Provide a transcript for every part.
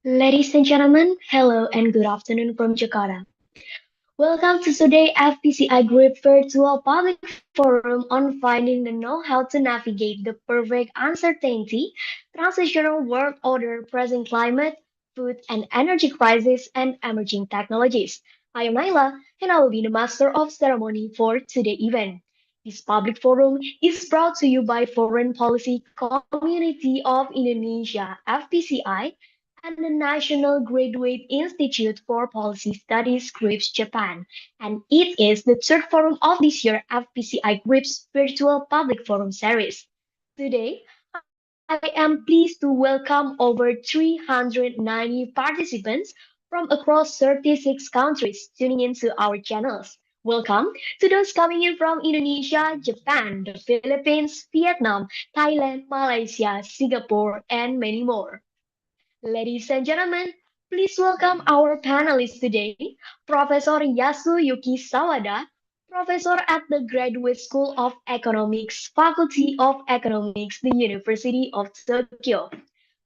Ladies and gentlemen, hello and good afternoon from Jakarta. Welcome to today's FPCI Group Virtual Public Forum on finding the know how to navigate the perfect uncertainty, transitional world order, present climate, food and energy crisis, and emerging technologies. I am Naila, and I will be the master of ceremony for today's event. This public forum is brought to you by Foreign Policy Community of Indonesia, FPCI, and the National Graduate Institute for Policy Studies Grips Japan. And it is the third forum of this year FPCI Grips Virtual Public Forum Series. Today, I am pleased to welcome over 390 participants from across 36 countries tuning into our channels. Welcome to those coming in from Indonesia, Japan, the Philippines, Vietnam, Thailand, Malaysia, Singapore, and many more. Ladies and gentlemen, please welcome our panelists today, Professor Yasuyuki Sawada, Professor at the Graduate School of Economics, Faculty of Economics, the University of Tokyo,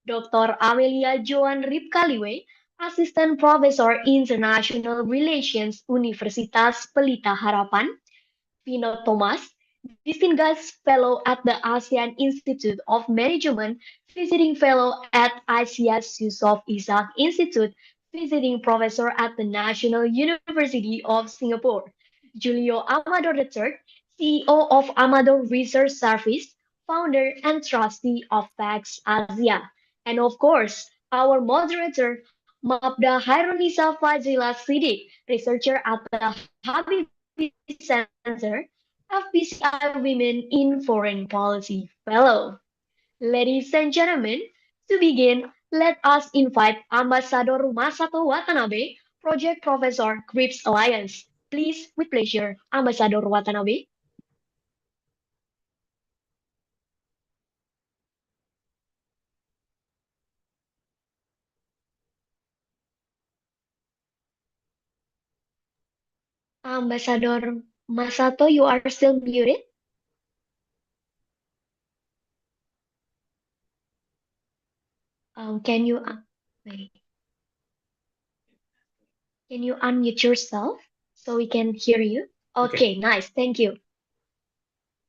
Dr. Amelia Joan Ripkaliwe, Assistant Professor International Relations, Universitas Pelita Harapan, Pino Thomas, Distinguished Fellow at the ASEAN Institute of Management, Visiting Fellow at ICS Yusof Ishak Institute, Visiting Professor at the National University of Singapore, Julio Amador III, CEO of Amador Research Service, founder and trustee of PAX Asia, and of course, our moderator, Mabda Hairunisa Fazila Siddiq, researcher at the Habibie Center, FPCI Women in Foreign Policy Fellow. Ladies and gentlemen, to begin, let us invite Ambassador Masato Watanabe, Project Professor, GRIPS Alliance. Please, with pleasure, Ambassador Watanabe. Ambassador Masato, you are still muted. Can you wait? Can you unmute yourself so we can hear you? Okay. Okay, nice. Thank you.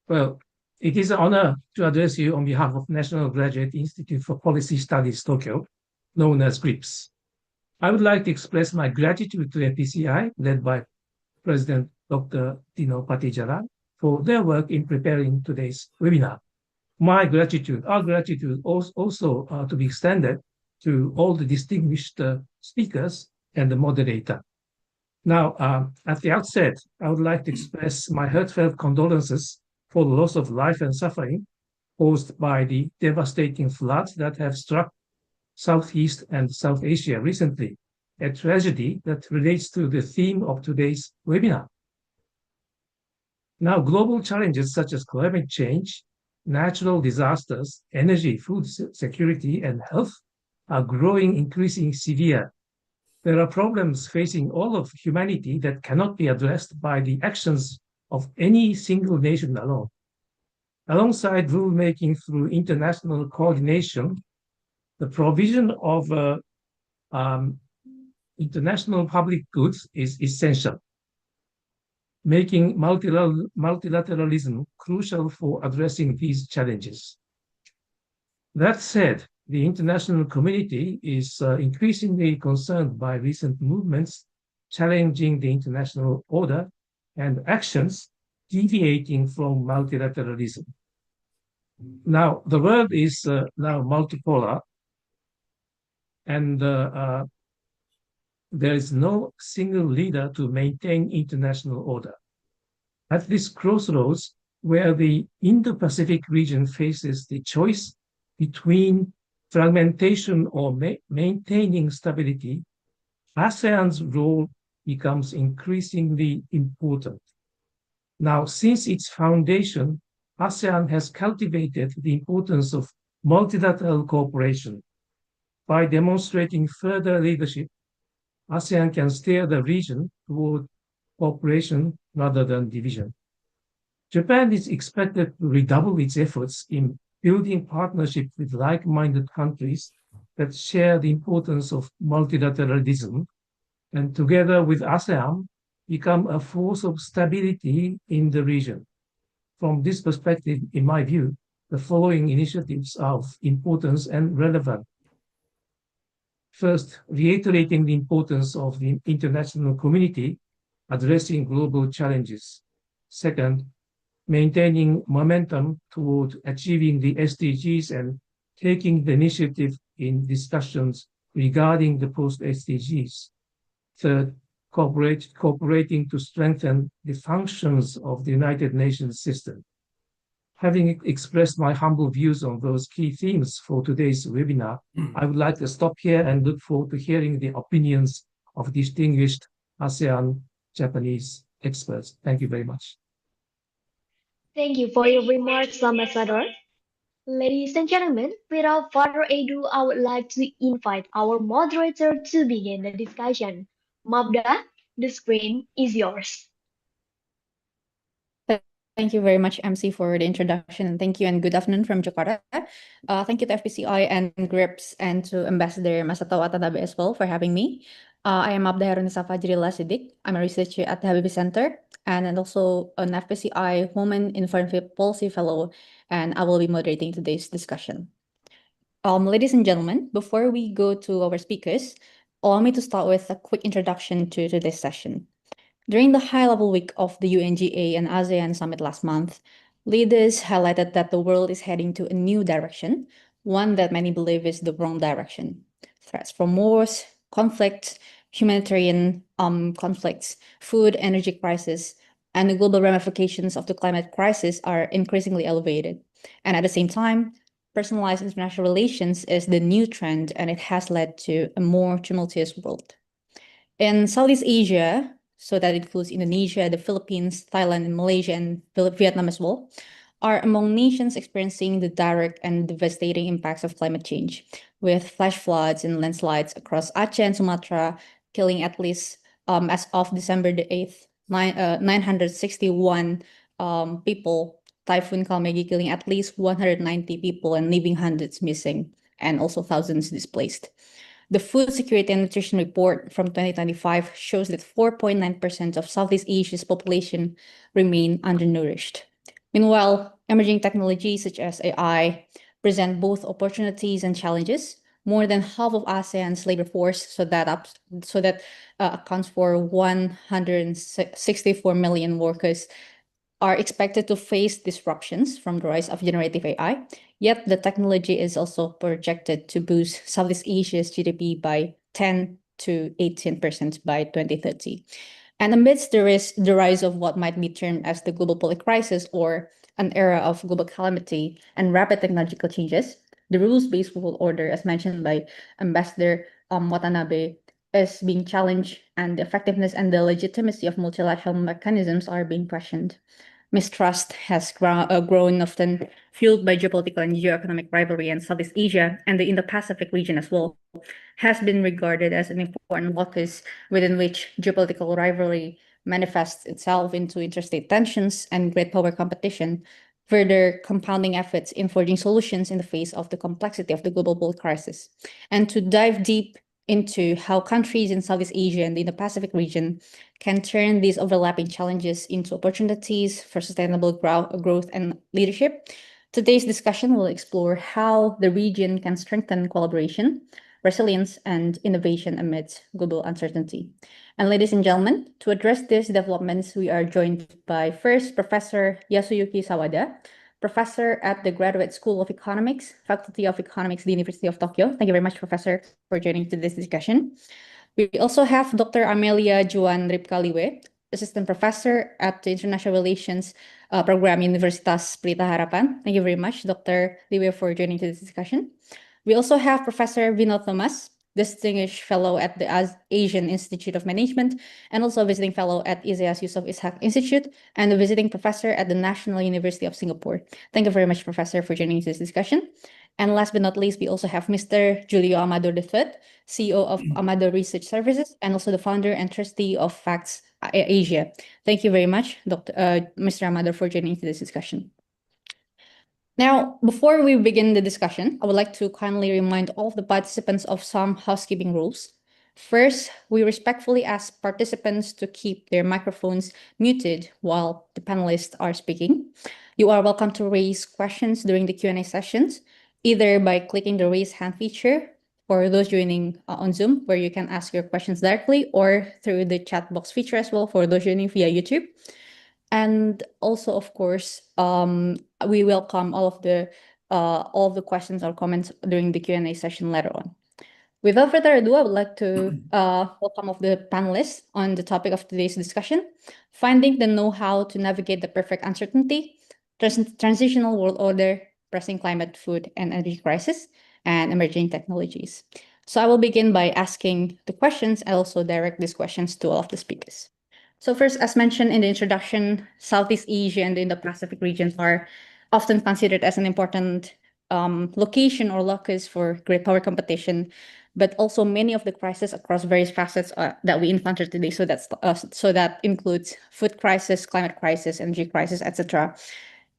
Well, it is an honor to address you on behalf of National Graduate Institute for Policy Studies Tokyo, known as GRIPS. I would like to express my gratitude to FPCI, led by President Dr. Dino Patijalan, for their work in preparing today's webinar. Our gratitude also to be extended to all the distinguished speakers and the moderator. Now, at the outset, I would like to express my heartfelt condolences for the loss of life and suffering caused by the devastating floods that have struck Southeast and South Asia recently, a tragedy that relates to the theme of today's webinar. Now, global challenges such as climate change, natural disasters, energy, food security, and health are growing increasingly severe. There are problems facing all of humanity that cannot be addressed by the actions of any single nation alone. Alongside rulemaking through international coordination, the provision of um, international public goods is essential, making multilateralism crucial for addressing these challenges. That said, the international community is increasingly concerned by recent movements challenging the international order and actions deviating from multilateralism. Now, the world is now multipolar, and there is no single leader to maintain international order. At this crossroads, where the Indo-Pacific region faces the choice between fragmentation or maintaining stability, ASEAN's role becomes increasingly important. Now, since its foundation, ASEAN has cultivated the importance of multilateral cooperation. By demonstrating further leadership, ASEAN can steer the region toward cooperation rather than division. Japan is expected to redouble its efforts in building partnerships with like-minded countries that share the importance of multilateralism and together with ASEAN become a force of stability in the region. From this perspective, in my view, the following initiatives are of importance and relevant. First, reiterating the importance of the international community addressing global challenges. Second, maintaining momentum toward achieving the SDGs and taking the initiative in discussions regarding the post-SDGs. Third, cooperating to strengthen the functions of the United Nations system. Having expressed my humble views on those key themes for today's webinar, I would like to stop here and look forward to hearing the opinions of distinguished ASEAN Japanese experts. Thank you very much. Thank you for your remarks, Ambassador. Ladies and gentlemen, without further ado, I would like to invite our moderator to begin the discussion. Mabda, the screen is yours. Thank you very much, MC, for the introduction. And thank you and good afternoon from Jakarta. Thank you to FPCI and GRIPS and to Ambassador Masato Watanabe as well for having me. I am Abda Herunisa Fajrila Siddiq. I'm a researcher at the Habibie Center and also an FPCI Women in Foreign Policy Fellow, and I will be moderating today's discussion. Ladies and gentlemen, before we go to our speakers, allow me to start with a quick introduction to today's session. During the high-level week of the UNGA and ASEAN summit last month, leaders highlighted that the world is heading to a new direction, one that many believe is the wrong direction. Threats from wars, conflicts, humanitarian conflicts, food, energy crisis, and the global ramifications of the climate crisis are increasingly elevated. And at the same time, personalized international relations is the new trend, and it has led to a more tumultuous world. In Southeast Asia, so that includes Indonesia, the Philippines, Thailand, and Malaysia, and Vietnam as well, are among nations experiencing the direct and devastating impacts of climate change, with flash floods and landslides across Aceh and Sumatra, killing at least, as of December the 8th, 961 people, Typhoon Kalmegi killing at least 190 people and leaving hundreds missing, and also thousands displaced. The Food Security and Nutrition Report from 2025 shows that 4.9% of Southeast Asia's population remain undernourished. Meanwhile, emerging technologies such as AI present both opportunities and challenges. More than half of ASEAN's labor force, so that accounts for 164 million workers, are expected to face disruptions from the rise of generative AI, yet the technology is also projected to boost Southeast Asia's GDP by 10 to 18% by 2030. And amidst the rise of what might be termed as the global polycrisis or an era of global calamity and rapid technological changes, the rules-based world order, as mentioned by Ambassador Watanabe, is being challenged, and the effectiveness and the legitimacy of multilateral mechanisms are being questioned. Mistrust has grown, often fueled by geopolitical and geoeconomic rivalry in Southeast Asia and the Indo-Pacific region as well, has been regarded as an important locus within which geopolitical rivalry manifests itself into interstate tensions and great power competition, further compounding efforts in forging solutions in the face of the complexity of the global world crisis. And to dive deep into how countries in Southeast Asia and in the Pacific region can turn these overlapping challenges into opportunities for sustainable growth and leadership, today's discussion will explore how the region can strengthen collaboration, resilience, and innovation amidst global uncertainty. And ladies and gentlemen, to address these developments, we are joined by first Professor Yasuyuki Sawada, professor at the Graduate School of Economics, Faculty of Economics, the University of Tokyo. Thank you very much, Professor, for joining to this discussion. We also have Dr. Amelia Juan Ripkaliwe, Assistant Professor at the International Relations Program, Universitas Pelita Harapan. Thank you very much, Dr. Liwe, for joining to this discussion. We also have Professor Vinod Thomas, Distinguished Fellow at the Asian Institute of Management, and also a Visiting Fellow at ISEAS Yusof Ishak Institute, and a Visiting Professor at the National University of Singapore. Thank you very much, Professor, for joining this discussion. And last but not least, we also have Mr. Julio Amador III, CEO of Amador Research Services, and also the founder and trustee of Facts Asia. Thank you very much, Mr. Amador, for joining this discussion. Now, before we begin the discussion, I would like to kindly remind all of the participants of some housekeeping rules. First, we respectfully ask participants to keep their microphones muted while the panelists are speaking. You are welcome to raise questions during the Q&A sessions, either by clicking the raise hand feature for those joining on Zoom, where you can ask your questions directly, or through the chat box feature as well for those joining via YouTube. And also, of course, we welcome all of the questions or comments during the Q&A session later on. Without further ado, I would like to welcome of the panelists on the topic of today's discussion: finding the know-how to navigate the perfect uncertainty, transitional world order, pressing climate, food, and energy crisis, and emerging technologies. So I will begin by asking the questions and also direct these questions to all of the speakers. So first, as mentioned in the introduction, Southeast Asia and the Indo-Pacific regions are often considered as an important location or locus for great power competition, but also many of the crises across various facets that we encounter today. So that includes food crisis, climate crisis, energy crisis, etc.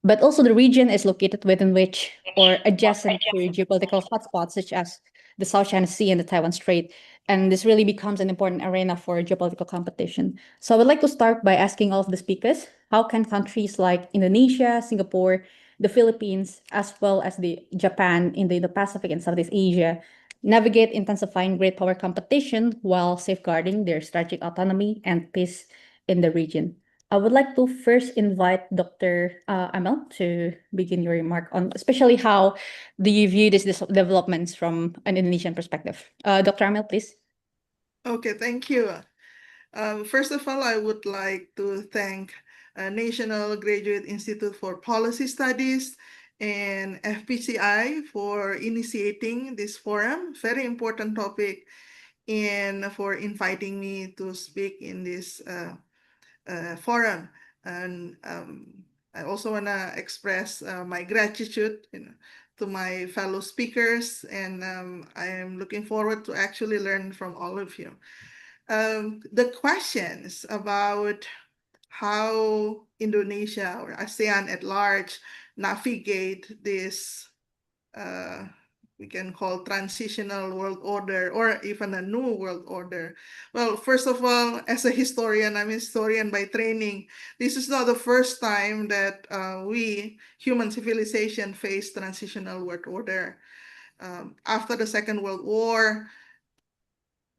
But also the region is located within which or adjacent to geopolitical hotspots such as the South China Sea and the Taiwan Strait. And this really becomes an important arena for geopolitical competition. So I would like to start by asking all of the speakers, how can countries like Indonesia, Singapore, the Philippines, as well as the Japan in the Pacific and Southeast Asia, navigate intensifying great power competition while safeguarding their strategic autonomy and peace in the region? I would like to first invite Dr. Amel to begin your remark on, especially how do you view these developments from an Indonesian perspective? Dr. Amel, please. Okay, thank you. First of all, I would like to thank National Graduate Institute for Policy Studies and FPCI for initiating this forum, very important topic, and for inviting me to speak in this forum. And I also want to express my gratitude, to my fellow speakers, and I am looking forward to actually learn from all of you. The questions about how Indonesia or ASEAN at large navigate this we can call transitional world order or even a new world order. Well, first of all, as a historian, I'm a historian by training. This is not the first time that we, human civilization, face transitional world order. After the Second World War,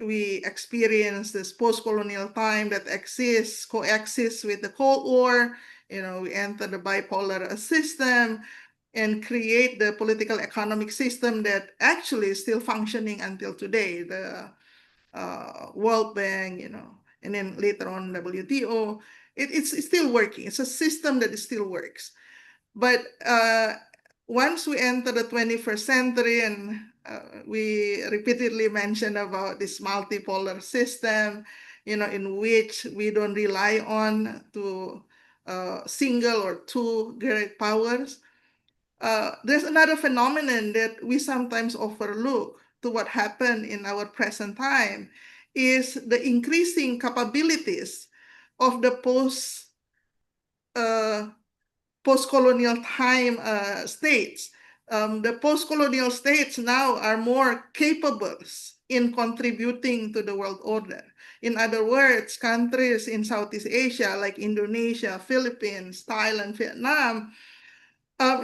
we experience this post-colonial time that coexists with the Cold War. We enter the bipolar system and create the political economic system that actually is still functioning until today. The World Bank, and then later on WTO, it's still working. It's a system that still works. But once we enter the 21st century and we repeatedly mentioned about this multipolar system, in which we don't rely on to single or two great powers, there's another phenomenon that we sometimes overlook to what happened in our present time is the increasing capabilities of the post-colonial time states. The post-colonial states now are more capable in contributing to the world order. In other words, countries in Southeast Asia like Indonesia, Philippines, Thailand, Vietnam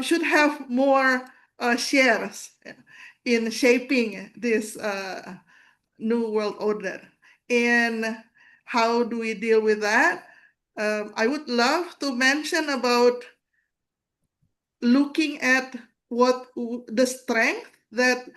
should have more shares in shaping this new world order. And how do we deal with that? I would love to mention about looking at what the strength that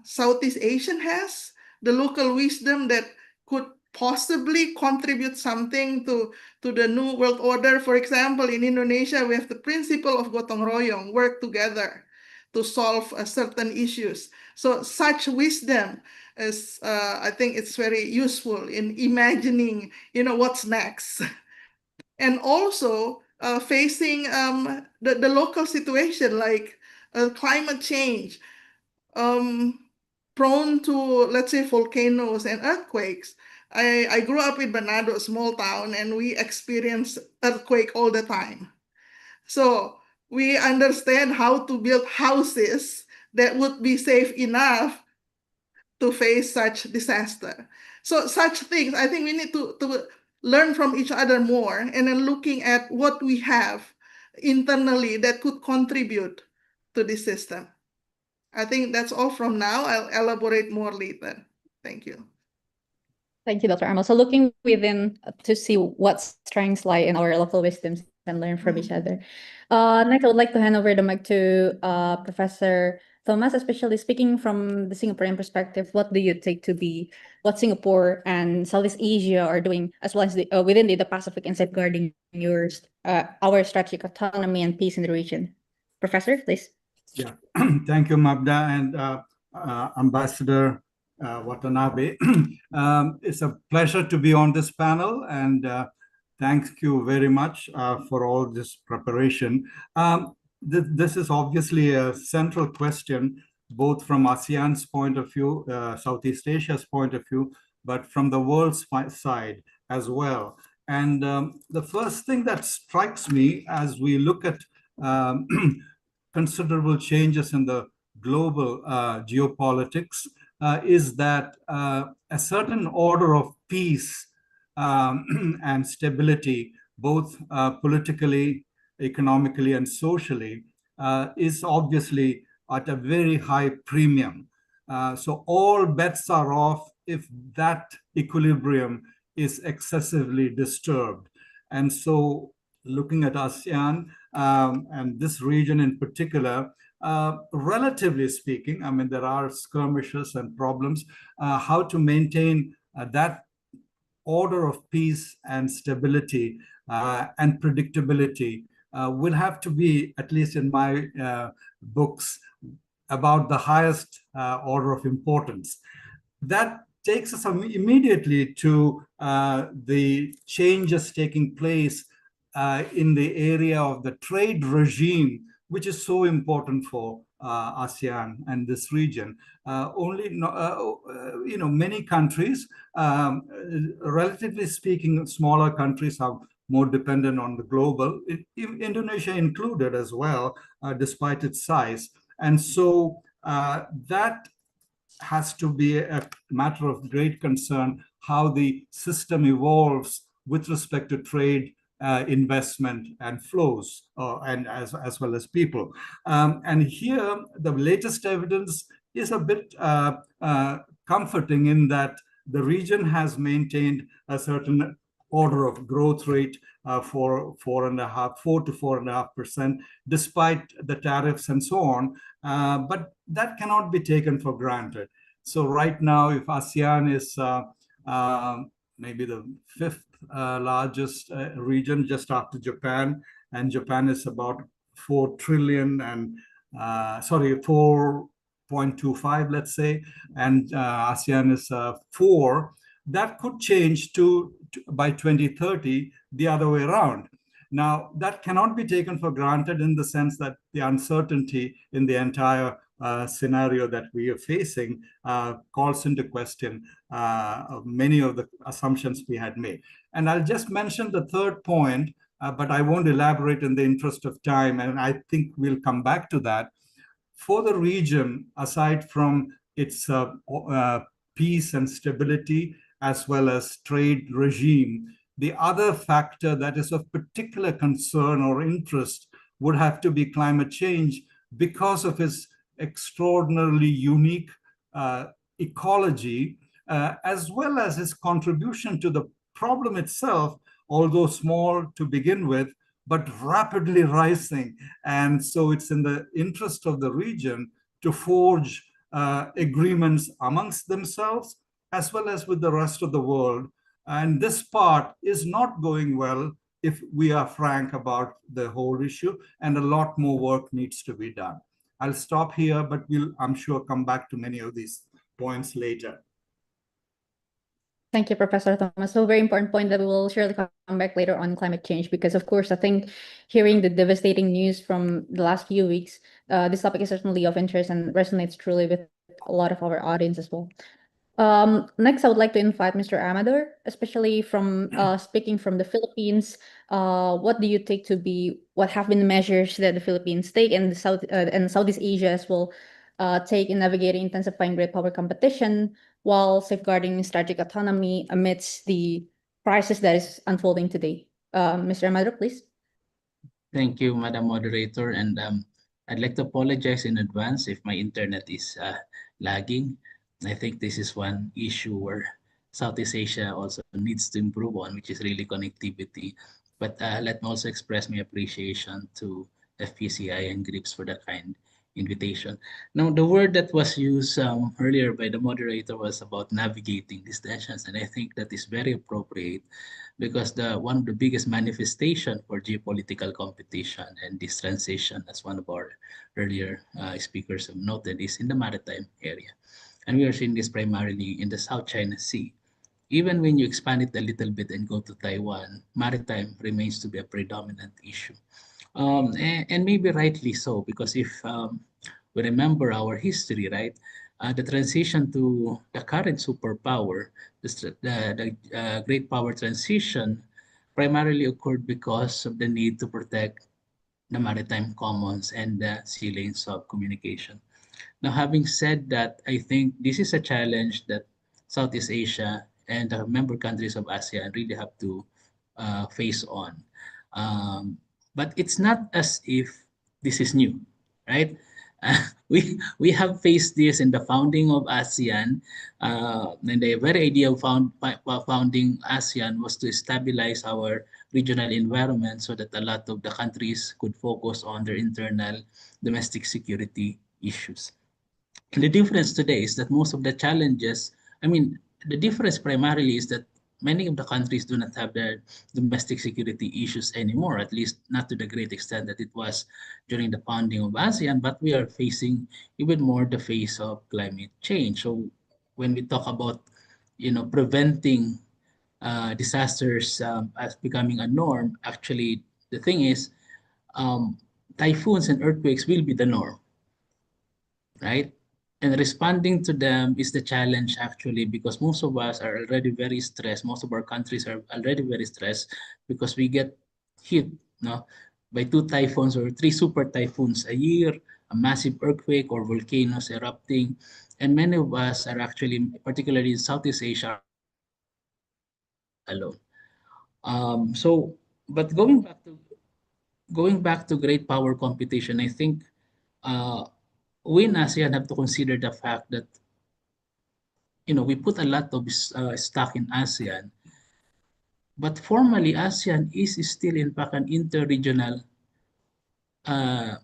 Southeast Asian has, the local wisdom that could possibly contribute something to the new world order. For example, in Indonesia, we have the principle of gotong royong, work together to solve certain issues. So such wisdom is, I think it's very useful in imagining, what's next. And also facing the local situation like climate change, prone to, let's say, volcanoes and earthquakes. I grew up in Manado, a small town, and we experience earthquake all the time. So we understand how to build houses that would be safe enough to face such disaster. So such things, I think we need to learn from each other more, and then looking at what we have internally that could contribute to this system. I think that's all from now. I'll elaborate more later. Thank you. Thank you, Dr. Amal. So looking within to see what strengths lie in our local wisdoms and learn from each other. Next, I would like to hand over the mic to Professor Thomas, especially speaking from the Singaporean perspective. What do you take to be what Singapore and Southeast Asia are doing, as well as within the Pacific, in safeguarding our strategic autonomy and peace in the region? Professor, please. Yeah, thank you, Mabda and Ambassador Watanabe. It's a pleasure to be on this panel, and thank you very much for all this preparation. This is obviously a central question, both from ASEAN's point of view, Southeast Asia's point of view, but from the world's side as well. And the first thing that strikes me as we look at considerable changes in the global geopolitics is that a certain order of peace and stability, both politically, economically, and socially, is obviously at a very high premium. So all bets are off if that equilibrium is excessively disturbed. And so looking at ASEAN and this region in particular, relatively speaking, I mean, there are skirmishes and problems, how to maintain that order of peace and stability and predictability will have to be, at least in my books, about the highest order of importance. That takes us immediately to the changes taking place in the area of the trade regime, which is so important for ASEAN and this region. Many countries, relatively speaking, smaller countries are more dependent on the global, Indonesia included as well, despite its size. And so that has to be a matter of great concern, how the system evolves with respect to trade, investment, and flows, and as well as people. And here, the latest evidence is a bit comforting in that the region has maintained a certain order of growth rate for 4 to 4.5%, despite the tariffs and so on. But that cannot be taken for granted. So right now, if ASEAN is maybe the fifth largest region, just after Japan, and Japan is about 4 trillion and 4.25, let's say, and ASEAN is 4. That could change to by 2030 the other way around. Now, that cannot be taken for granted in the sense that the uncertainty in the entire scenario that we are facing calls into question many of the assumptions we had made. And I'll just mention the third point, but I won't elaborate in the interest of time, and I think we'll come back to that. For the region, aside from its peace and stability, as well as trade regime, the other factor that is of particular concern or interest would have to be climate change, because of its extraordinarily unique ecology, as well as its contribution to the problem itself, although small to begin with, but rapidly rising. And so it's in the interest of the region to forge agreements amongst themselves, as well as with the rest of the world. And this part is not going well, if we are frank about the whole issue, and a lot more work needs to be done. I'll stop here, but we'll, I'm sure, come back to many of these points later. Thank you, Professor Thomas. So very important point that we will surely come back later on climate change, because of course, I think hearing the devastating news from the last few weeks, this topic is certainly of interest and resonates truly with a lot of our audience as well. Next, I would like to invite Mr. Amador, especially from speaking from the Philippines. What do you take to be what have been the measures that the Philippines take and the and Southeast Asia as well take in navigating intensifying great power competition while safeguarding strategic autonomy amidst the crisis that is unfolding today? Mr. Amador, please. Thank you, Madam Moderator. And I'd like to apologize in advance if my internet is lagging. I think this is one issue where Southeast Asia also needs to improve on, which is really connectivity. But let me also express my appreciation to FPCI and GRIPS for that kind invitation. Now, the word that was used earlier by the moderator was about navigating these tensions, and I think that is very appropriate because the one of the biggest manifestation for geopolitical competition and this transition, as one of our earlier speakers have noted, is in the maritime area. And we are seeing this primarily in the South China Sea. Even when you expand it a little bit and go to Taiwan, maritime remains to be a predominant issue. And maybe rightly so, because if we remember our history, right, the transition to the current superpower, the great power transition, primarily occurred because of the need to protect the maritime commons and the sea lanes of communication. Now, having said that, I think this is a challenge that Southeast Asia and the member countries of ASEAN really have to face on. But it's not as if this is new, right? We have faced this in the founding of ASEAN, and the very idea of founding ASEAN was to stabilize our regional environment so that a lot of the countries could focus on their internal domestic security issues. And the difference today is that most of the challenges, I mean, the difference primarily is that many of the countries do not have their domestic security issues anymore, at least not to the great extent that it was during the founding of ASEAN, but we are facing even more the face of climate change. So when we talk about, preventing disasters as becoming a norm, actually, the thing is, um, typhoons and earthquakes will be the norm, right? And responding to them is the challenge actually because most of us are already very stressed. Most of our countries are already very stressed because we get hit no, by two typhoons or three super typhoons a year, a massive earthquake or volcanoes erupting. And many of us are actually, particularly in Southeast Asia, are facing this alone. So, but going back to great power competition, I think uh, we in ASEAN have to consider the fact that we put a lot of stock in ASEAN, but formally ASEAN is still in fact an interregional uh,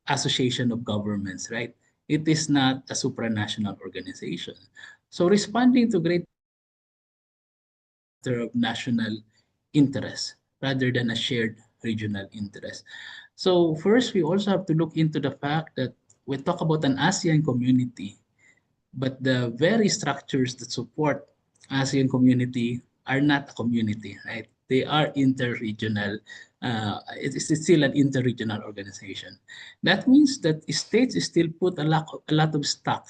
association of governments, right? It is not a supranational organization. So responding to great power competition is a matter of national interest rather than a shared regional interest. So first, we also have to look into the fact that we talk about an ASEAN community, but the very structures that support ASEAN community are not a community, right? They are interregional. It's still an interregional organization. That means that states still put a lot of stock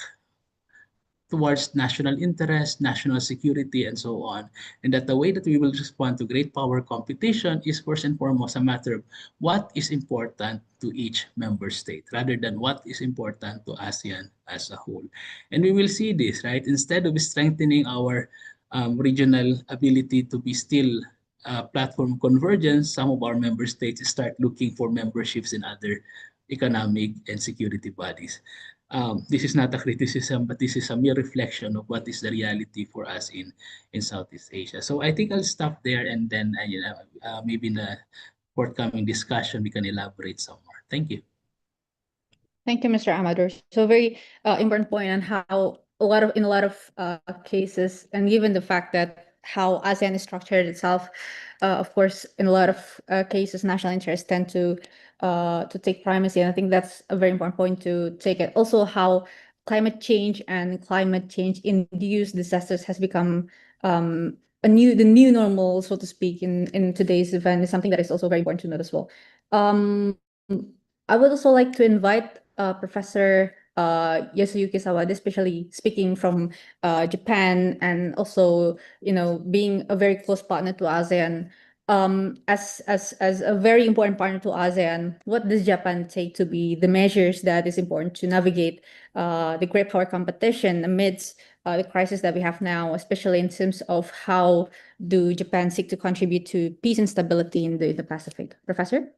towards national interest, national security, and so on. And that the way that we will respond to great power competition is first and foremost a matter of what is important to each member state rather than what is important to ASEAN as a whole. And we will see this, right? Instead of strengthening our regional ability to be still platform convergence, some of our member states start looking for memberships in other economic and security bodies. This is not a criticism, but this is a mere reflection of what is the reality for us in Southeast Asia. So I think I'll stop there, and then maybe in the forthcoming discussion we can elaborate some more. Thank you. Thank you, Mr. Amador. So very important point on how in a lot of cases, and given the fact that how ASEAN is structured itself, of course, in a lot of cases, national interests tend to take primacy, and I think that's a very important point to take it. Also, how climate change and climate change induced disasters has become the new normal, so to speak, in today's event is something that is also very important to note as well. I would also like to invite Professor Yasuyuki Sawada, especially speaking from Japan, and also, being a very close partner to ASEAN. As a very important partner to ASEAN, what does Japan take to be the measures that is important to navigate the great power competition amidst the crisis that we have now, especially in terms of how do Japan seek to contribute to peace and stability in the Pacific? Professor?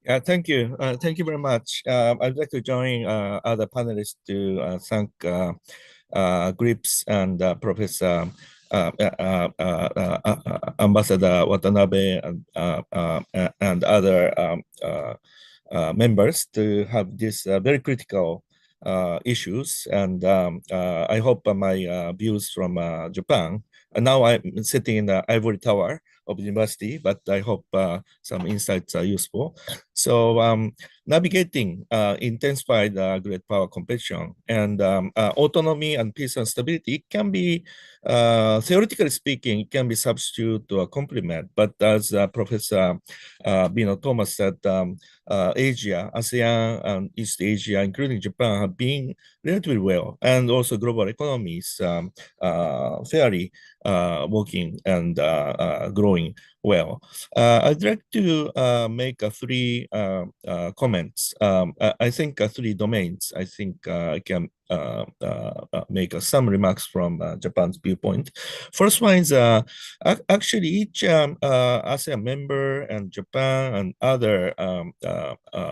Yeah, thank you. Thank you very much. I'd like to join other panelists to thank Grips and Professor Ambassador Watanabe and other members to have these very critical issues. And I hope my views from Japan. And now I'm sitting in the ivory tower of the university, but I hope some insights are useful. So navigating intensified great power competition and autonomy and peace and stability can be, theoretically speaking, can be substitute or complement. But as Professor Bino Thomas said, Asia, ASEAN, and East Asia, including Japan, have been relatively well, and also global economies fairly working and growing well. I'd like to make three comments. I think three domains. I think I can make some remarks from Japan's viewpoint. First one is actually each ASEAN member and Japan and other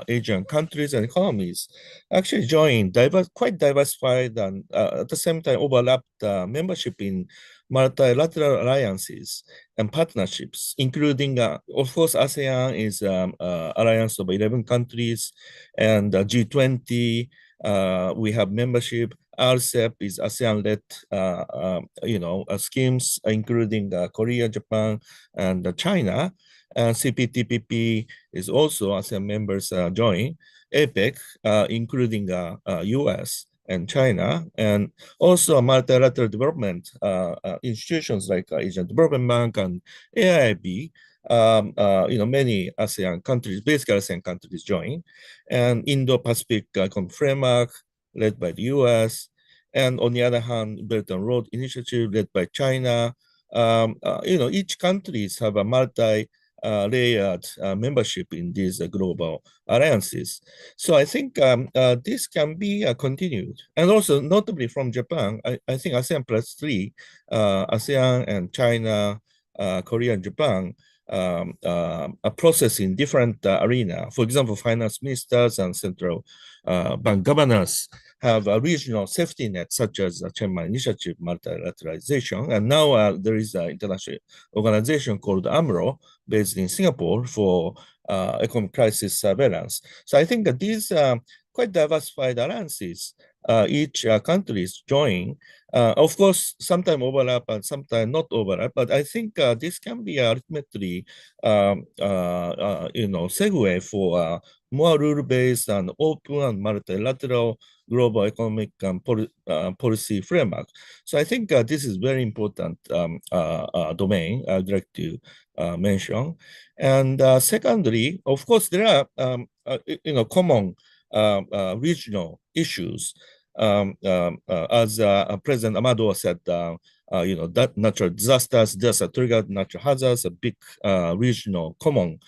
Asian countries and economies actually join quite diversified and at the same time overlapped membership in multilateral alliances and partnerships, including, of course, ASEAN is alliance of 11 countries, and G20, we have membership. RCEP is ASEAN-led, schemes, including Korea, Japan, and China. CPTPP is also ASEAN members join. APEC, including US and China, and also multilateral development institutions like Asian Development Bank and AIIB. Many ASEAN countries, basically ASEAN countries join, and Indo-Pacific Framework led by the US, and on the other hand, Belt and Road Initiative led by China. Each countries have a multi-layered membership in these global alliances. So I think this can be continued. And also notably from Japan, I think ASEAN plus 3, ASEAN and China, Korea and Japan, a process in different arena. For example, finance ministers and central bank governors have a regional safety net, such as the Chiangmai Initiative, multilateralization. And now there is an international organization called AMRO, based in Singapore, for economic crisis surveillance. So I think that these quite diversified alliances, each countries join. Of course, sometimes overlap and sometimes not overlap, but I think this can be ultimately, segue for more rule-based and open and multilateral global economic policy framework. So I think this is very important domain I'd like to mention. And secondly, of course, there are common regional issues. As President Amado said, that natural disasters, disaster triggered natural hazards, a big regional common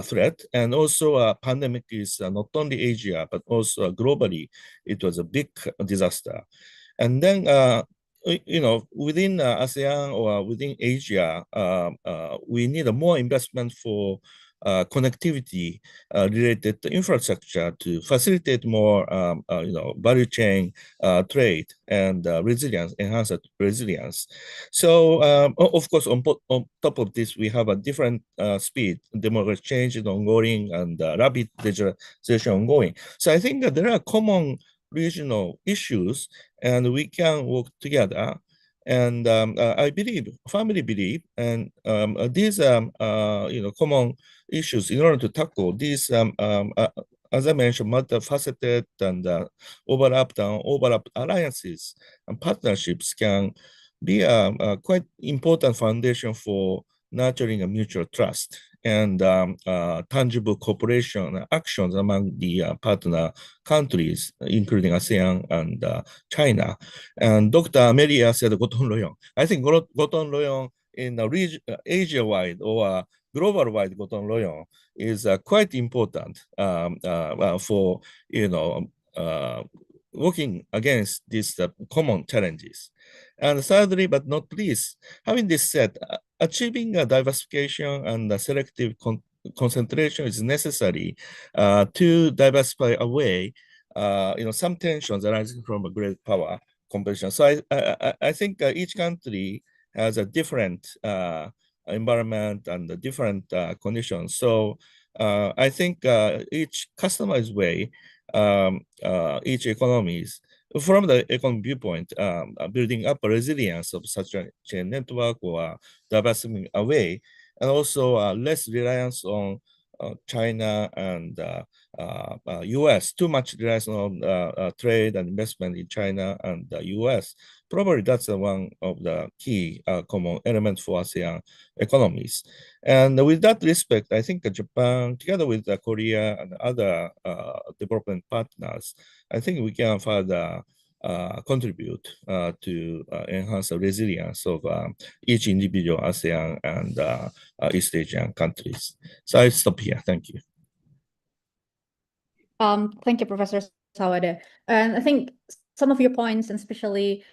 threat. And also pandemic is not only Asia, but also globally, it was a big disaster. And then, within ASEAN or within Asia, we need a more investment for connectivity related to infrastructure to facilitate more, value chain trade and resilience, enhance resilience. So, of course, on top of this, we have a different speed. Demographic change is ongoing and rapid digitalization ongoing. So I think that there are common regional issues, and we can work together. And I firmly believe, and these common issues in order to tackle these, as I mentioned, multifaceted and overlapped alliances and partnerships can be a quite important foundation for nurturing a mutual trust and tangible cooperation actions among the partner countries, including ASEAN and China. And Dr. Amelia said Gotong Royong. I think Gotong Royong in Asia-wide or global-wide Gotong Royong is quite important for, working against these common challenges. And thirdly, but not least, having this said, achieving a diversification and a selective concentration is necessary to diversify away, some tensions arising from a great power competition. So I think each country has a different environment and different conditions. So I think each customized way, each economies from the economic viewpoint, building up a resilience of such a network or diversifying away, and also less reliance on China and US, too much reliance on trade and investment in China and the US. Probably that's one of the key common elements for ASEAN economies. And with that respect, I think Japan, together with Korea and other development partners, I think we can further contribute to enhance the resilience of each individual ASEAN and East Asian countries. So I stop here. Thank you. Thank you, Professor Sawada. And I think some of your points, and especially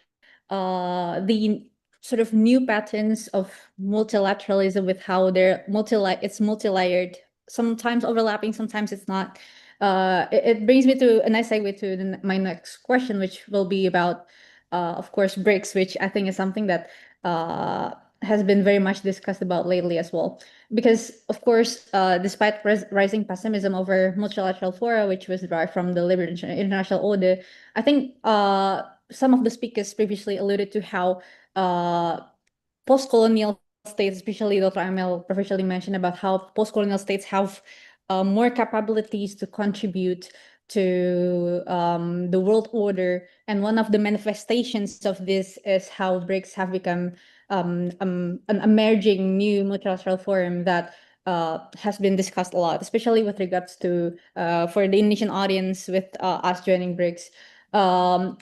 the sort of new patterns of multilateralism with how it's multi-layered, sometimes overlapping, sometimes it's not. It brings me to a nice segue to my next question, which will be about, of course, BRICS, which I think is something that has been very much discussed about lately as well. Because, of course, despite rising pessimism over multilateral fora, which was derived from the liberal international order, I think some of the speakers previously alluded to how post-colonial states, especially Dr. Amel professionally mentioned about how post-colonial states have more capabilities to contribute to the world order. And one of the manifestations of this is how BRICS have become an emerging new multilateral forum that has been discussed a lot, especially with regards to, for the Indonesian audience, with us joining BRICS.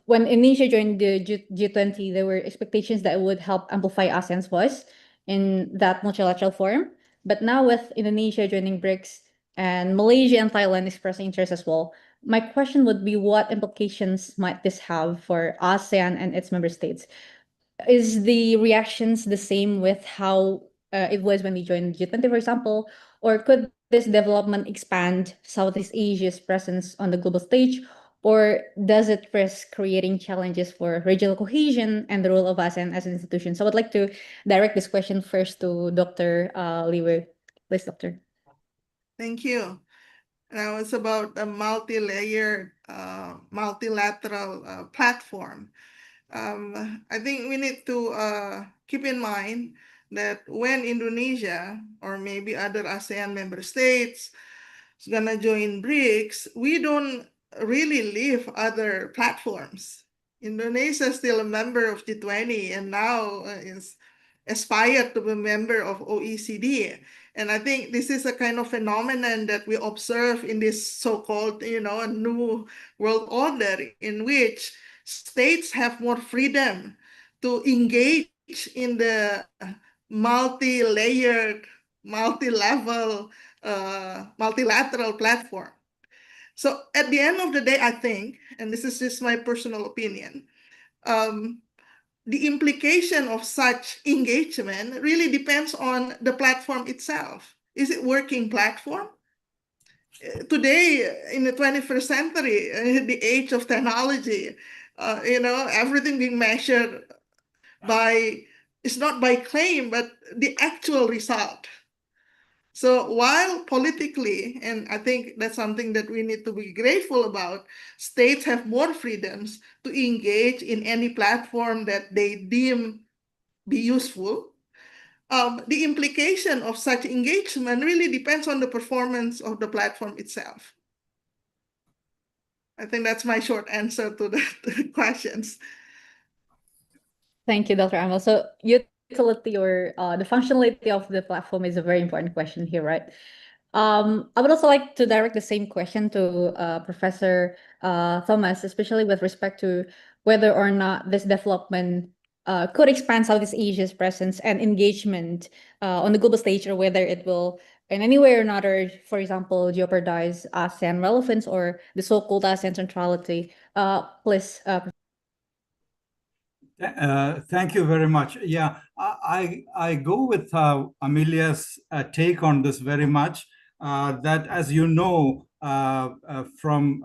When Indonesia joined the G20, there were expectations that it would help amplify ASEAN's voice in that multilateral forum. But now with Indonesia joining BRICS and Malaysia and Thailand expressing interest as well, my question would be, what implications might this have for ASEAN and its member states? Is the reactions the same with how it was when we joined G20, for example? Or could this development expand Southeast Asia's presence on the global stage? Or does it risk creating challenges for regional cohesion and the role of ASEAN as an institution? So I would like to direct this question first to Dr. Liwe. Please, Doctor. Thank you. Now it's about a multi-layered, multilateral platform. I think we need to keep in mind that when Indonesia or maybe other ASEAN member states is gonna join BRICS, we don't really leave other platforms. Indonesia is still a member of G20 and now is aspired to be a member of OECD. And I think this is a kind of phenomenon that we observe in this so-called, new world order, in which states have more freedom to engage in the multi-layered, multi-level, multilateral platform. So at the end of the day, I think, and this is just my personal opinion, the implication of such engagement really depends on the platform itself. Is it working platform? Today, in the 21st century, the age of technology, everything being measured by, it's not by claim, but the actual result. So while politically, and I think that's something that we need to be grateful about, states have more freedoms to engage in any platform that they deem be useful. The implication of such engagement really depends on the performance of the platform itself. I think that's my short answer to the questions. Thank you, Dr. Amel. So you utility or the functionality of the platform is a very important question here, right? I would also like to direct the same question to Professor Thomas, especially with respect to whether or not this development could expand Southeast Asia's presence and engagement on the global stage, or whether it will in any way or another, for example, jeopardize ASEAN relevance or the so-called ASEAN centrality. Please. Thank you very much. Yeah, I go with Amelia's take on this very much. That, as you know, from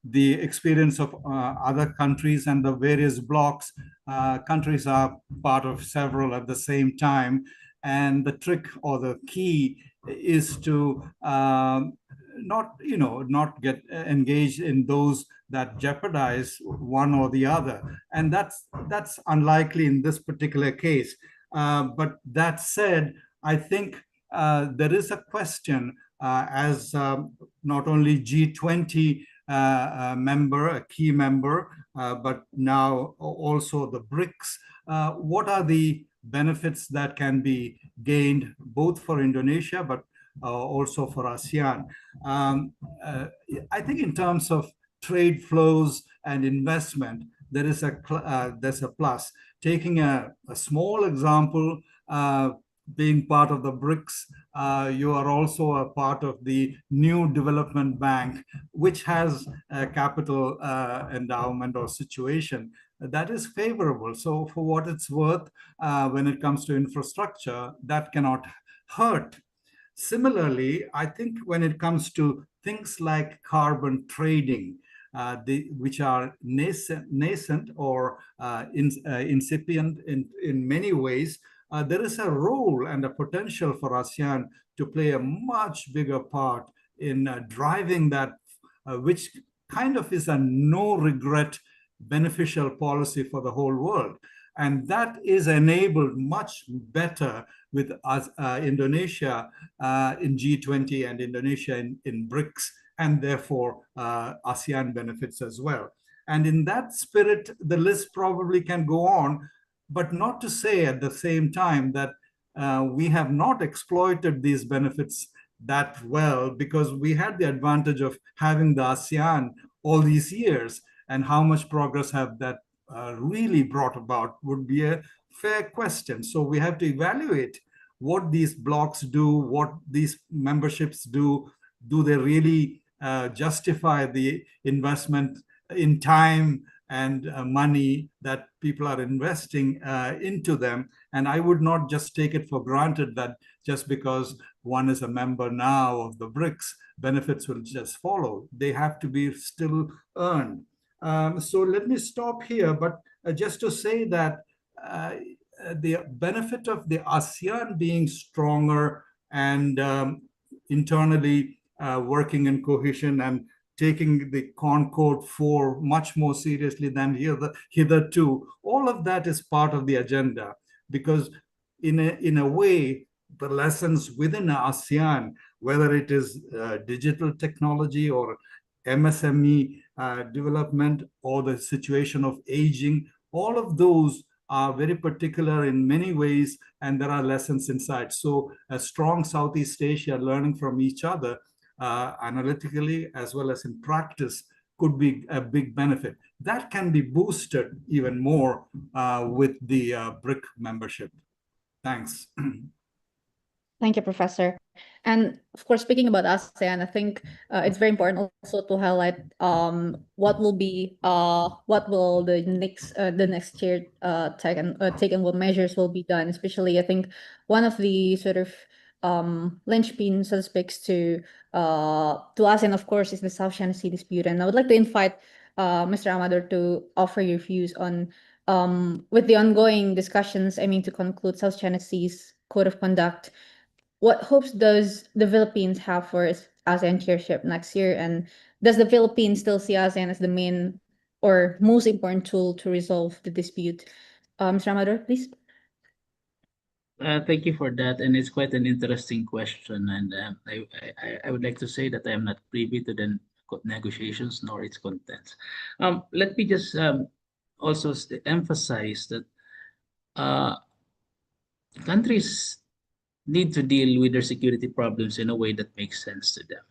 the experience of other countries and the various blocks, countries are part of several at the same time. And the trick or the key is to not get engaged in those that jeopardize one or the other, and that's unlikely in this particular case. But that said, I think there is a question as not only G20 member, a key member, but now also the BRICS. What are the benefits that can be gained both for Indonesia, but also for ASEAN? I think in terms of trade flows and investment, there's a plus. Taking a small example, being part of the BRICS, you are also a part of the new development bank, which has a capital endowment or situation that is favorable. So for what it's worth, when it comes to infrastructure, that cannot hurt. Similarly, I think when it comes to things like carbon trading, which are nascent or incipient in many ways, there is a role and a potential for ASEAN to play a much bigger part in driving that, which kind of is a no-regret beneficial policy for the whole world. And that is enabled much better with Indonesia in G20 and Indonesia in BRICS, and therefore ASEAN benefits as well. And in that spirit, the list probably can go on, but not to say at the same time that we have not exploited these benefits that well, because we had the advantage of having the ASEAN all these years, and how much progress have that really brought about would be a fair question. So we have to evaluate what these blocks do, what these memberships do. Do they really justify the investment in time and money that people are investing into them? And I would not just take it for granted that just because one is a member now of the BRICS, benefits will just follow. They have to be still earned. So let me stop here, but just to say that the benefit of the ASEAN being stronger and internally working in cohesion and taking the Concord 4 much more seriously than hitherto, all of that is part of the agenda, because in a way, the lessons within ASEAN, whether it is digital technology or MSME development or the situation of aging, all of those are very particular in many ways, and there are lessons inside. So a strong Southeast Asia learning from each other analytically as well as in practice could be a big benefit. That can be boosted even more with the BRIC membership. Thanks. Thank you, Professor. And of course, speaking about ASEAN, I think it's very important also to highlight what will the next year take and what measures will be done. Especially, I think one of the sort of linchpin suspects to ASEAN, of course, is the South China Sea dispute. And I would like to invite Mr. Amador to offer your views on with the ongoing discussions aiming to conclude South China Sea's Code of Conduct. What hopes does the Philippines have for its ASEAN chairship next year? And does the Philippines still see ASEAN as the main or most important tool to resolve the dispute? Mr. Amador, please. Thank you for that, and it's quite an interesting question. And I would like to say that I am not privy to the negotiations nor its contents. Let me just also emphasize that countries need to deal with their security problems in a way that makes sense to them,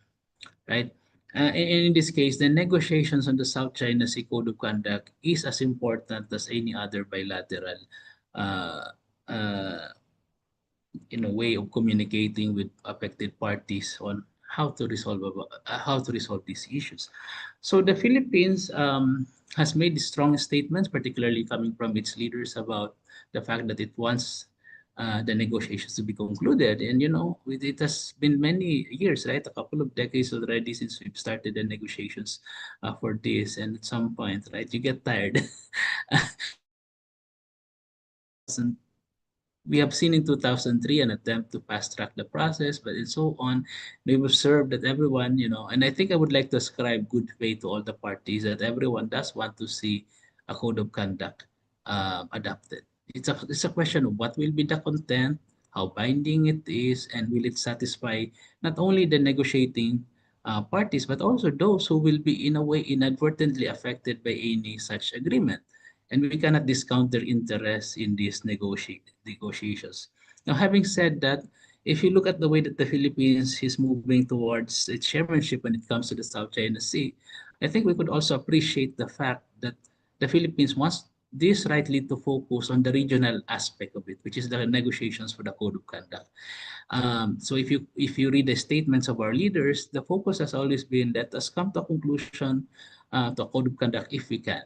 right? In this case, the negotiations on the South China Sea Code of Conduct is as important as any other bilateral uh, uh, way of communicating with affected parties on how to resolve these issues. So the Philippines has made strong statements, particularly coming from its leaders, about the fact that it wants the negotiations to be concluded. And it has been many years, right? A couple of decades already since we've started the negotiations for this. And at some point, right, you get tired. We have seen in 2003 an attempt to fast track the process, but and so on. We've observed that everyone, and I think I would like to ascribe good faith to all the parties that everyone does want to see a code of conduct adopted. It's a question of what will be the content, how binding it is, and will it satisfy not only the negotiating parties, but also those who will be in a way inadvertently affected by any such agreement, and we cannot discount their interest in these negotiations. Now, having said that, if you look at the way that the Philippines is moving towards its chairmanship when it comes to the South China Sea, I think we could also appreciate the fact that the Philippines wants this rightly to focus on the regional aspect of it, which is the negotiations for the Code of Conduct. So if you read the statements of our leaders, the focus has always been let us come to a conclusion to a Code of Conduct if we can.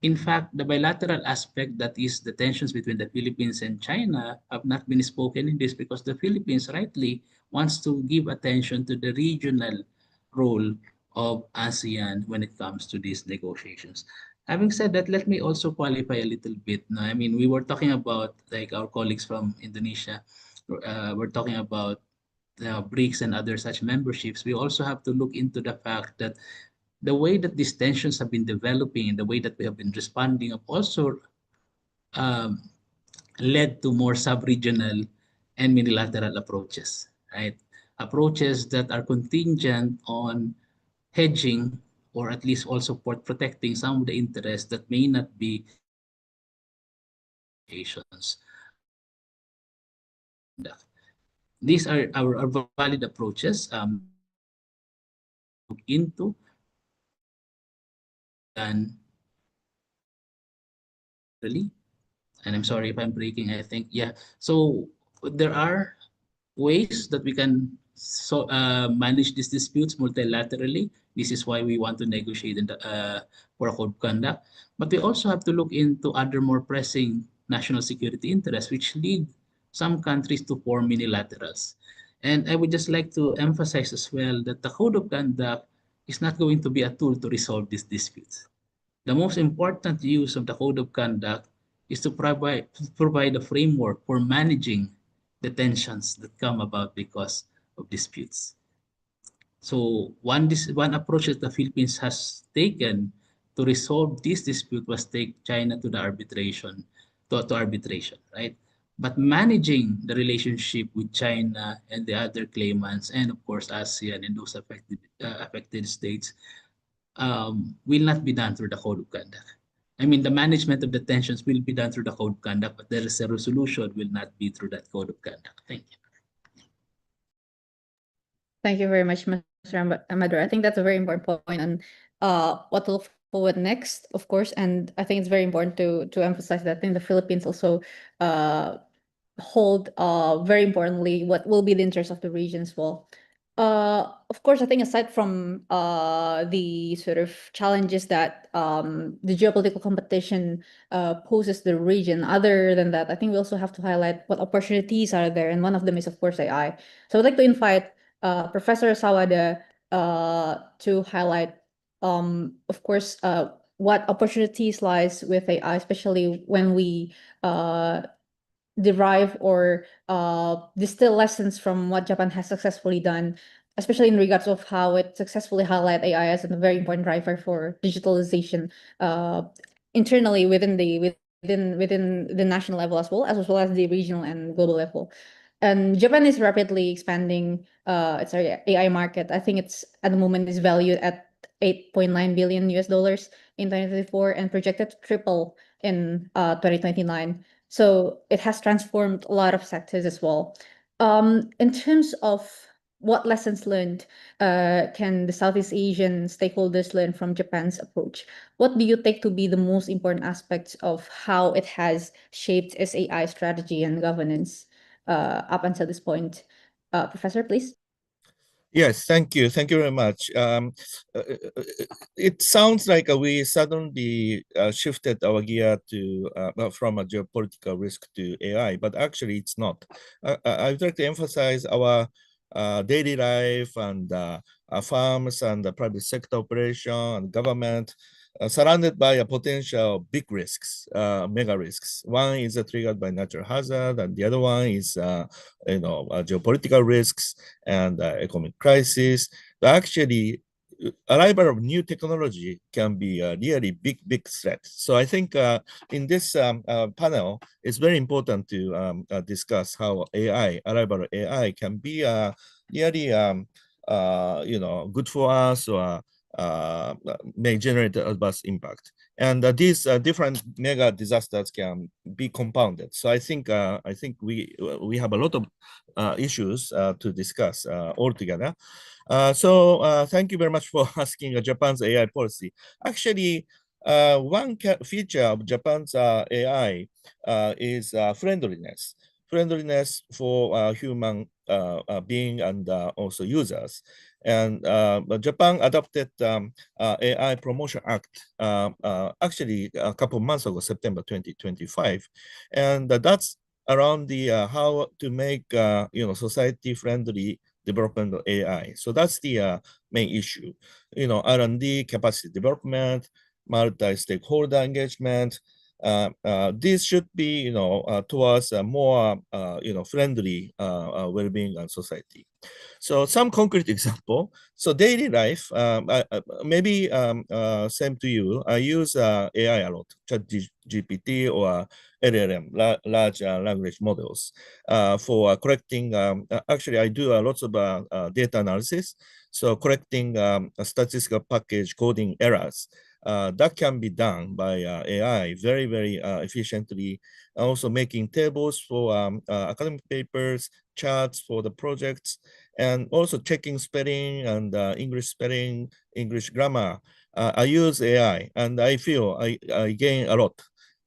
In fact, the bilateral aspect, that is the tensions between the Philippines and China, have not been spoken in this because the Philippines rightly wants to give attention to the regional role of ASEAN when it comes to these negotiations. Having said that, let me also qualify a little bit. No? I mean, we were talking about, like our colleagues from Indonesia, we're talking about BRICS and other such memberships. We also have to look into the fact that the way that these tensions have been developing and the way that we have been responding have also um, led to more sub-regional and unilateral approaches, right? Approaches that are contingent on hedging or at least also protecting some of the interests that may not be negotiations on the Code of Conduct. These are valid approaches. They are something that we have to look into. They need to be done unilaterally. And I'm sorry if I'm breaking, I think. Yeah. So there are ways that we can manage these disputes multilaterally. This is why we want to negotiate for a code of conduct. But we also have to look into other more pressing national security interests, which lead some countries to form unilaterals. And I would just like to emphasize as well that the code of conduct is not going to be a tool to resolve these disputes. The most important use of the code of conduct is to provide a framework for managing the tensions that come about because of disputes. So one approach that the Philippines has taken to resolve this dispute was take China to the arbitration, right? But managing the relationship with China and the other claimants, and of course ASEAN and those affected states, will not be done through the code of conduct. I mean, the management of the tensions will be done through the code of conduct, but there is a resolution will not be through that code of conduct. Thank you. Thank you very much, Mr. Amador. I think that's a very important point on what to look forward next, of course. And I think it's very important to emphasize that in the Philippines also hold very importantly what will be the interest of the region as well. Of course, I think aside from the sort of challenges that the geopolitical competition poses the region, other than that, I think we also have to highlight what opportunities are there, and one of them is, of course, AI. So I'd like to invite Professor Sawada to highlight, of course, what opportunities lies with AI, especially when we derive or distill lessons from what Japan has successfully done, especially in regards of how it successfully highlight AI as a very important driver for digitalization internally within the national level as well as the regional and global level. And Japan is rapidly expanding its AI market. I think it's at the moment is valued at 8.9 billion US dollars in 2024 and projected to triple in 2029. So it has transformed a lot of sectors as well. In terms of what lessons learned can the Southeast Asian stakeholders learn from Japan's approach? What do you take to be the most important aspects of how it has shaped its AI strategy and governance up until this point? Professor, please. Yes, thank you. Thank you very much. It sounds like we suddenly shifted our gear to from a geopolitical risk to AI, but actually it's not. I'd like to emphasize our daily life and farms and the private sector operation and government surrounded by a potential big risks, mega risks. One is triggered by natural hazard, and the other one is geopolitical risks and economic crisis. Actually, arrival of new technology can be a really big threat. So I think in this panel, it's very important to discuss how arrival of AI can be really good for us or may generate adverse impact. And these different mega disasters can be compounded. So I think we have a lot of issues to discuss altogether. So thank you very much for asking Japan's AI policy. Actually, one feature of Japan's AI is friendliness. Friendliness for human being and also users. And Japan adopted AI Promotion Act actually a couple of months ago, September 2025. And that's around the how to make society friendly development of AI. So that's the main issue. R&D, capacity development, multi-stakeholder engagement. This should be, towards a more, friendly well-being and society. So some concrete example. So daily life, maybe same to you. I use AI a lot, ChatGPT or LLM, large language models, for correcting. Actually, I do lots of data analysis. So correcting statistical package coding errors. That can be done by AI very efficiently. Also making tables for academic papers, charts for the projects, and also checking spelling and English spelling, English grammar. I use AI and I feel I gain a lot.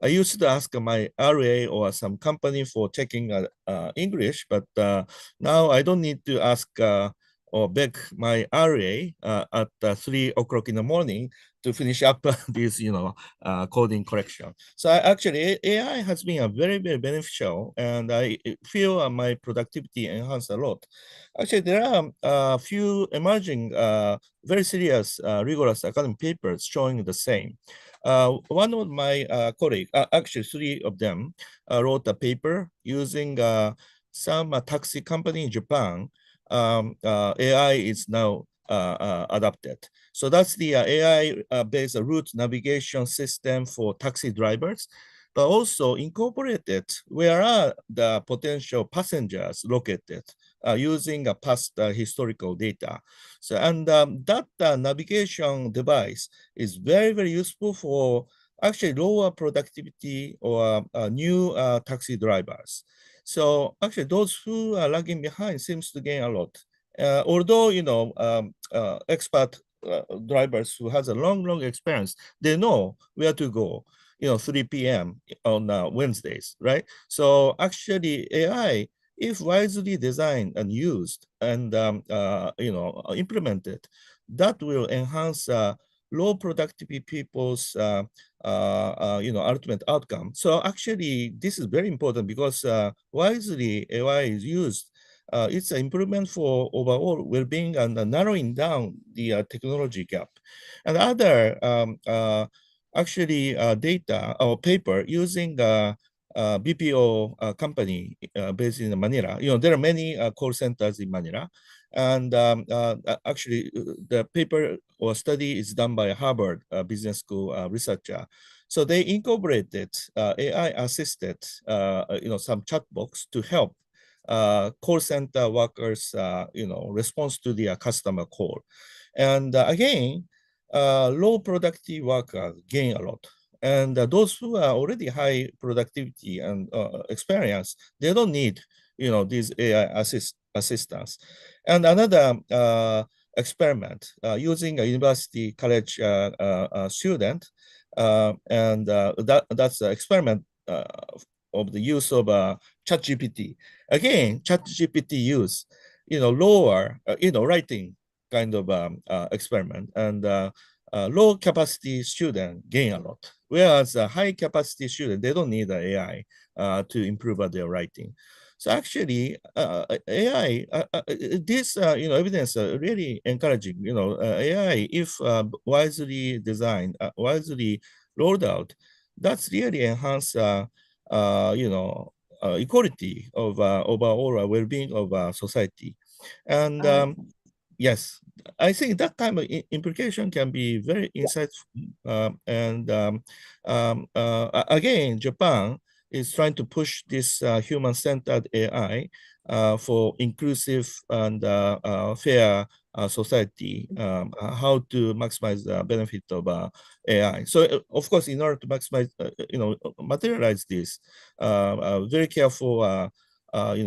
I used to ask my RA or some company for checking English, but now I don't need to ask or beg my RA at 3 o'clock in the morning to finish up this, coding correction. So actually, AI has been a very beneficial, and I feel my productivity enhanced a lot. Actually, there are a few emerging, very serious, rigorous academic papers showing the same. One of my colleagues, actually 3 of them, wrote a paper using some taxi company in Japan. AI is now adopted. So that's the AI-based route navigation system for taxi drivers, but also incorporated where are the potential passengers located using past historical data. So, and that navigation device is very useful for actually lower productivity or new taxi drivers. So actually those who are lagging behind seems to gain a lot. Although, expert drivers who has a long experience, they know where to go, 3 p.m. on Wednesdays, right? So actually AI, if wisely designed and used and, implemented, that will enhance low productivity people's ultimate outcome. So actually, this is very important because wisely AI is used. It's an improvement for overall well-being and narrowing down the technology gap. And other data or paper using BPO company based in Manila. There are many call centers in Manila. And actually, the paper or study is done by a Harvard Business School researcher. So they incorporated AI-assisted, some chat box to help call center workers, response to their customer call. And again, low productive workers gain a lot. And those who are already high productivity and experience, they don't need, these AI assistants. And another experiment using a university college student, and that's an experiment of the use of ChatGPT. Again, ChatGPT use, lower, writing kind of experiment, and low capacity student gain a lot, whereas a high capacity student, they don't need the AI to improve their writing. So actually, AI, this evidence really encouraging. AI, if wisely designed, wisely rolled out, that's really enhance equality of overall well-being of society. And yes, I think that kind of implication can be very insightful. Again, Japan is trying to push this human-centered AI for inclusive and fair society, how to maximize the benefit of AI. So, of course, in order to maximize, materialize this, very careful,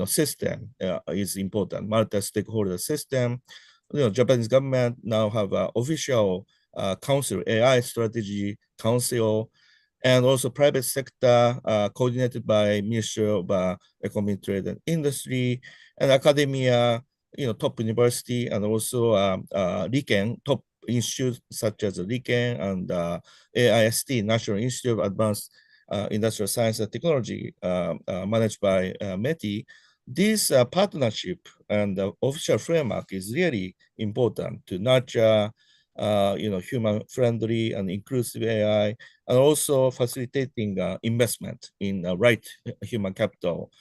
system is important. Multi-stakeholder system. Japanese government now have an official council, AI strategy council, and also private sector coordinated by Ministry of Economy, Trade and Industry, and academia, top university, and also RIKEN, top institutes such as RIKEN and AIST, National Institute of Advanced Industrial Science and Technology, managed by METI. This partnership and the official framework is really important to nurture, human-friendly and inclusive AI, and also facilitating investment in right human capital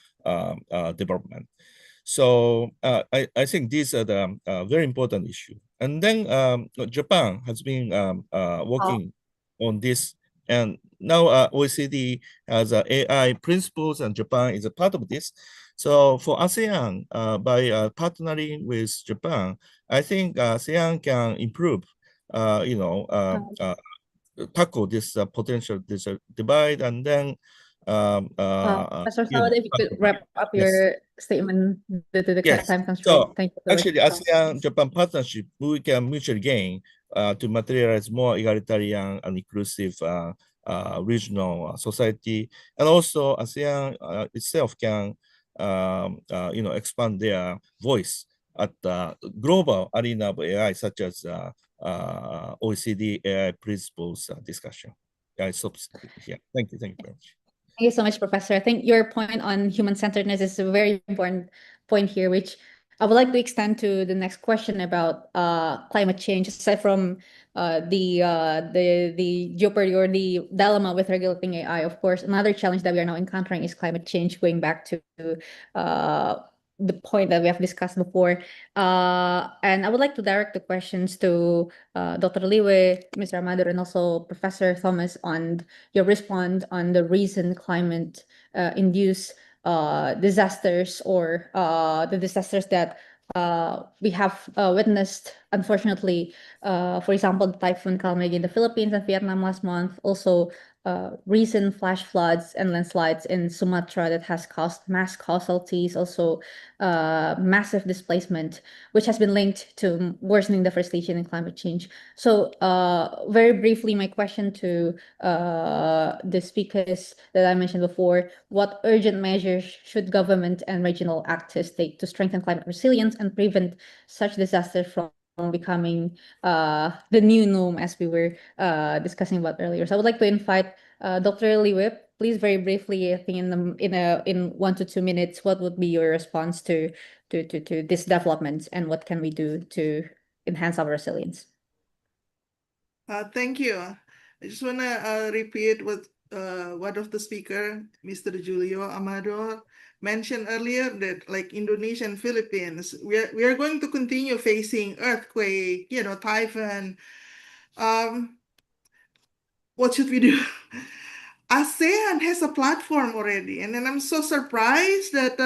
development. So I think these are the very important issue. And then Japan has been working on this, and now OECD has AI principles, and Japan is a part of this. So for ASEAN, by partnering with Japan, I think ASEAN can improve, tackle this potential divide, and then Professor Sawada, if you could wrap up yes. your statement due to the Yes. time constraint. So Thank you so much. actually, ASEAN-Japan partnership, we can mutually gain to materialize more egalitarian and inclusive regional society, and also ASEAN itself can, expand their voice at the global arena of AI, such as OECD AI principles discussion. I stop here. Thank you. Thank you very much. Thank you so much, Professor. I think your point on human-centeredness is a very important point here, which I would like to extend to the next question about climate change. Aside from the jeopardy or the dilemma with regulating AI, of course, another challenge that we are now encountering is climate change. Going back to the point that we have discussed before, and I would like to direct the questions to Dr. Liwe, Mr. Amador, and also Professor Thomas on your response on the recent climate induced disasters, or the disasters that we have witnessed, unfortunately. For example, the Typhoon Kalmeg in the Philippines and Vietnam last month. Also, recent flash floods and landslides in Sumatra that has caused mass casualties. Also, massive displacement, which has been linked to worsening deforestation and climate change. So, very briefly, my question to the speakers that I mentioned before: what urgent measures should government and regional actors take to strengthen climate resilience and prevent such disasters from becoming the new norm, as we were discussing about earlier? So I would like to invite Dr. Liwip. Please, very briefly, I think in 1 to 2 minutes, what would be your response to this development, and what can we do to enhance our resilience? Thank you. I just want to repeat what one of the speaker, Mr. Julio Amador, mentioned earlier, that like Indonesia and Philippines, we are going to continue facing earthquake, typhoon. What should we do? ASEAN has a platform already, and then I'm so surprised that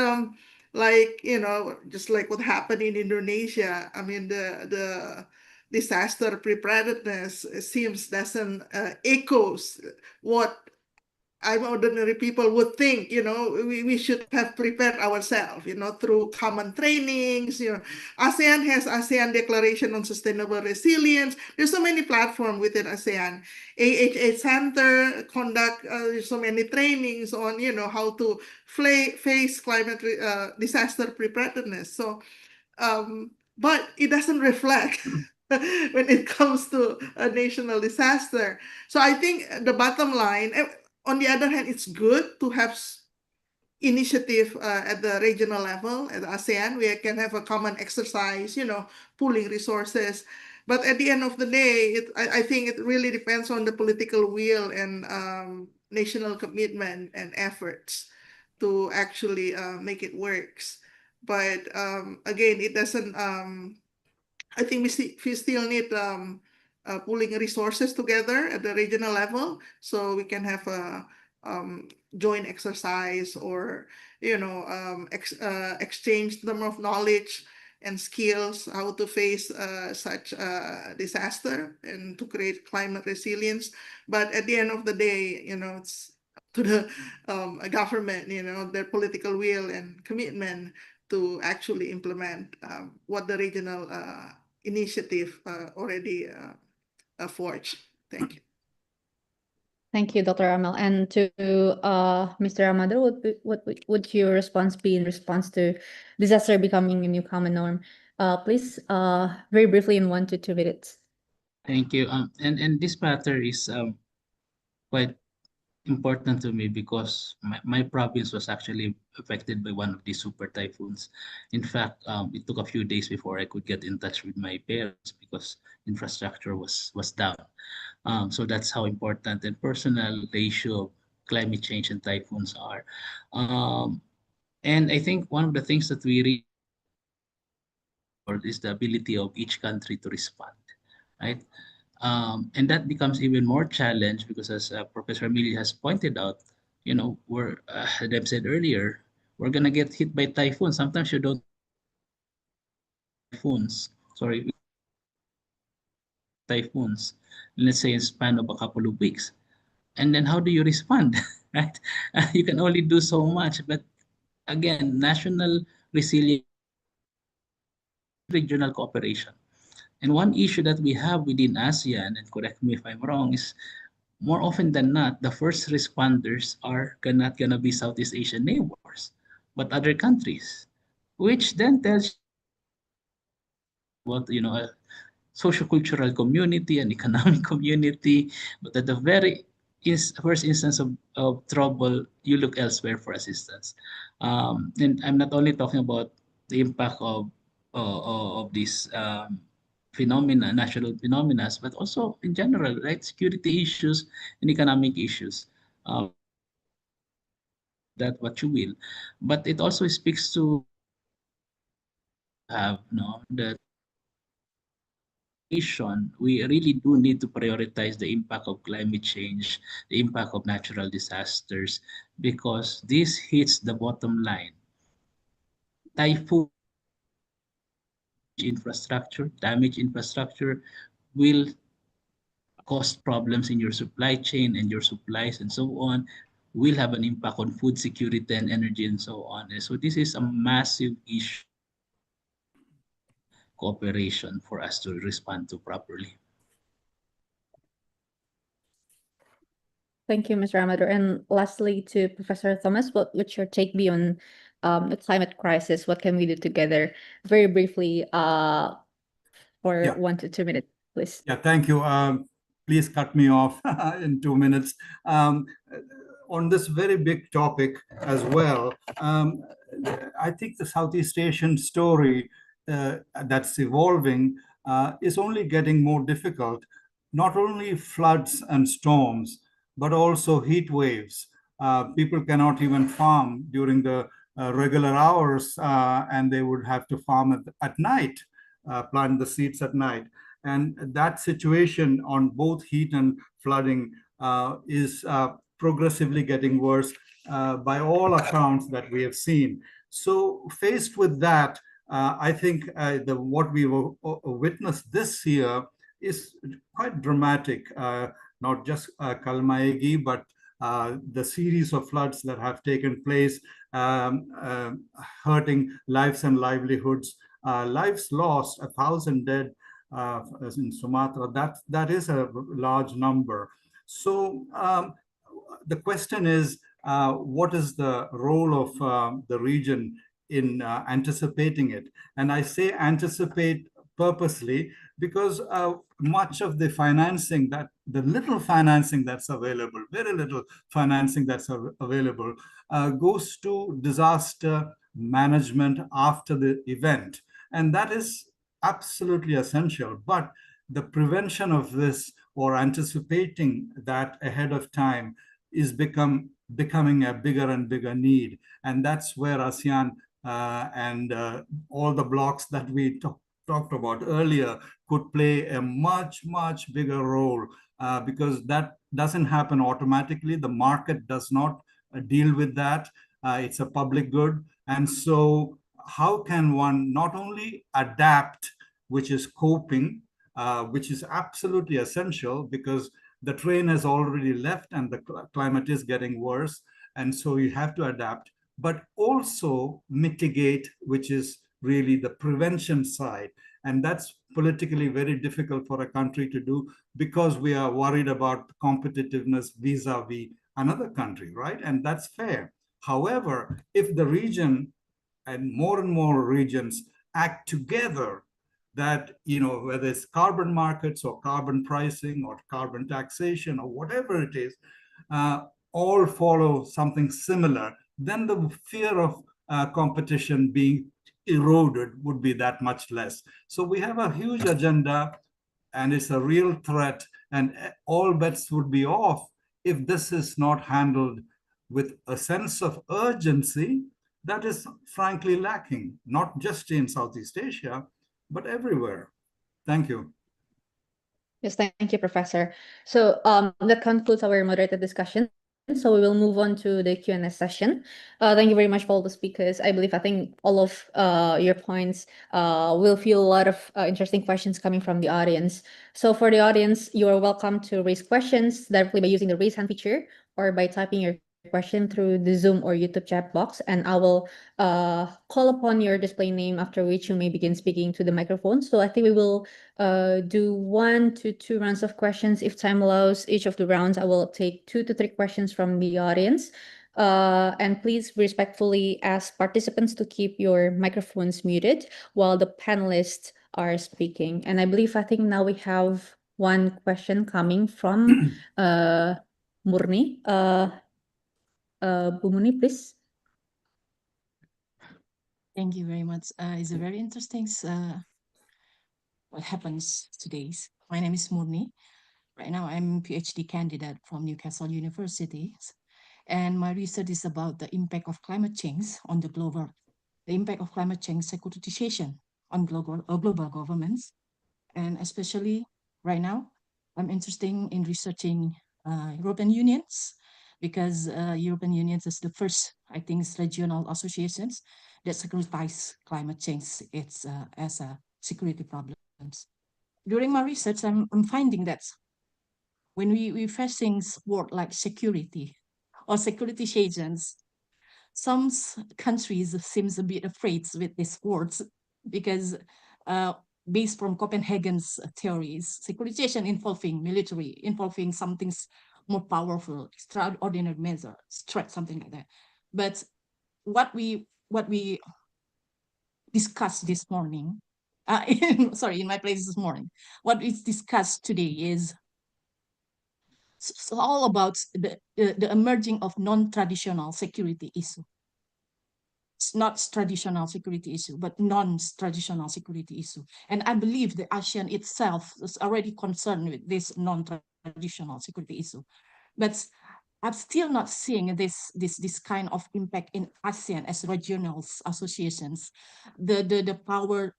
just like what happened in Indonesia. I mean, the disaster preparedness seems doesn't echoes what ordinary people would think, we should have prepared ourselves, through common trainings. ASEAN has ASEAN Declaration on Sustainable Resilience. There's so many platforms within ASEAN. AHA Center conduct so many trainings on, how to face climate disaster preparedness. So, but it doesn't reflect when it comes to a national disaster. So I think the bottom line, on the other hand, it's good to have initiative at the regional level, at ASEAN. We can have a common exercise, pooling resources. But at the end of the day, I think it really depends on the political will and national commitment and efforts to actually make it works. But again, it doesn't. I think we still need pooling resources together at the regional level, so we can have a joint exercise, or exchange number of knowledge and skills how to face such a disaster and to create climate resilience. But at the end of the day, it's to the government, their political will and commitment to actually implement what the regional initiative already forged. Thank you. Thank you, Dr. Amel. And to Mr. Amado, what would your response be in response to disaster becoming a new common norm? Please, very briefly in 1 to 2 minutes. Thank you. And this matter is quite important to me because my province was actually affected by one of these super typhoons. In fact, it took a few days before I could get in touch with my parents because infrastructure was down. So that's how important and personal the issue of climate change and typhoons are. And I think one of the things that we really is the ability of each country to respond, right? And that becomes even more challenge because, as Professor Emilio has pointed out, we're, as I've said earlier, we're gonna get hit by typhoons. Sometimes you don't typhoons. Sorry, typhoons. Let's say in span of a couple of weeks, and then how do you respond? Right? You can only do so much, but again, national resilience, regional cooperation. And one issue that we have within ASEAN, and correct me if I'm wrong, is more often than not, the first responders are not gonna be Southeast Asian neighbors, but other countries, which then tells what a social-cultural community and economic community, but at the very first instance of trouble, you look elsewhere for assistance. And I'm not only talking about the impact of this phenomena, natural phenomena, but also in general, right? Security issues and economic issues. That what you will, but it also speaks to have that we really do need to prioritize the impact of climate change, the impact of natural disasters, because this hits the bottom line. Typhoon damage infrastructure will cause problems in your supply chain and your supplies and so on, will have an impact on food security and energy and so on. And so this is a massive issue, cooperation for us to respond to properly. Thank you, Mr. Amador. And lastly, to Professor Thomas, what would your take be on the climate crisis? What can we do together? Very briefly, for 1 to 2 minutes, please. Yeah, thank you. Please cut me off in 2 minutes. On this very big topic as well, I think the Southeast Asian story that's evolving is only getting more difficult. Not only floods and storms, but also heat waves. People cannot even farm during the regular hours, and they would have to farm at night, plant the seeds at night. And that situation on both heat and flooding is progressively getting worse by all accounts that we have seen. So faced with that, I think what we witnessed this year is quite dramatic. Not just Kalmaegi, but the series of floods that have taken place, hurting lives and livelihoods, lives lost, 1,000 dead in Sumatra. That is a large number. So the question is, what is the role of the region in anticipating it? And I say anticipate purposely because much of the financing, that the little financing that's available, very little financing that's available, goes to disaster management after the event. And that is absolutely essential. But the prevention of this or anticipating that ahead of time is becoming a bigger and bigger need. And that's where ASEAN and all the blocks that we talked about earlier could play a much, much bigger role because that doesn't happen automatically. The market does not deal with that. It's a public good. And so how can one not only adapt, which is coping, which is absolutely essential because the train has already left and the climate is getting worse. And so you have to adapt, but also mitigate, which is really the prevention side. And that's politically very difficult for a country to do because we are worried about competitiveness vis-a-vis another country, right? And that's fair. However, if the region and more regions act together, that, whether it's carbon markets or carbon pricing or carbon taxation or whatever it is, all follow something similar, then the fear of competition being eroded would be that much less. So we have a huge agenda and it's a real threat, and all bets would be off if this is not handled with a sense of urgency that is frankly lacking, not just in Southeast Asia, but everywhere. Thank you. Yes, thank you, Professor. So that concludes our moderated discussion. So we will move on to the Q&A session. Thank you very much for all the speakers. I think all of your points will feel a lot of interesting questions coming from the audience. So for the audience, you are welcome to raise questions directly by using the raise hand feature or by typing your question through the Zoom or YouTube chat box, and I will call upon your display name, after which you may begin speaking to the microphone. So I think we will do 1 to 2 rounds of questions if time allows. Each of the rounds, I will take 2 to 3 questions from the audience. And please respectfully ask participants to keep your microphones muted while the panelists are speaking. And I think now we have one question coming from Murni. Bu Muni, please. Thank you very much. It's a very interesting what happens today. My name is Murni. Right now, I'm a PhD candidate from Newcastle University, and my research is about the impact of climate change on the impact of climate change securitization on global governments, and especially right now, I'm interested in researching European unions because European unions is the first, I think, regional associations that securitize climate change as a security problems. During my research, I'm finding that when we facing word like security or securitizations, some countries seems a bit afraid with these words because based from Copenhagen's theories, securitization involving military, involving something more powerful, extraordinary measure, threat, something like that. But what we discussed this morning, in my place this morning, what is discussed today is all about the emerging of non-traditional security issue. It's not traditional security issue, but non-traditional security issue. And I believe the ASEAN itself is already concerned with this non-traditional security issue. But I'm still not seeing this kind of impact in ASEAN as regional associations. The power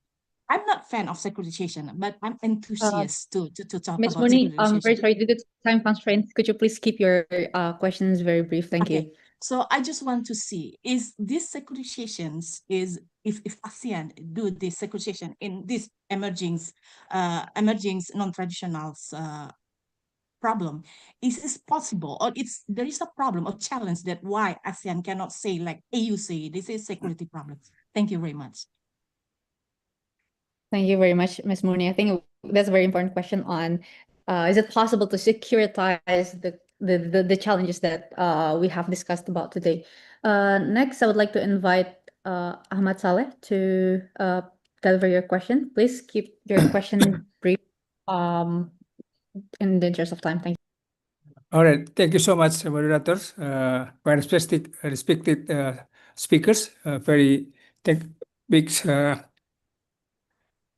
I'm not fan of securitization, but I'm enthusiast to talk Ms. about Moni, very securitization. sorry, due to time constraints, could you please keep your questions very brief? Thank you. So I just want to see, is this securitizations is if ASEAN do this securitization in this emerging non-traditionals problem, is this possible, or there is a problem or challenge that why ASEAN cannot say like AU say this is security problems? Thank you very much. Thank you very much, Ms. Mooney. I think that's a very important question on is it possible to securitize the challenges that we have discussed about today. Next, I would like to invite Ahmad Saleh to deliver your question. Please keep your question brief in the interest of time. Thank you. All right. Thank you so much, moderators, my respected speakers. Very big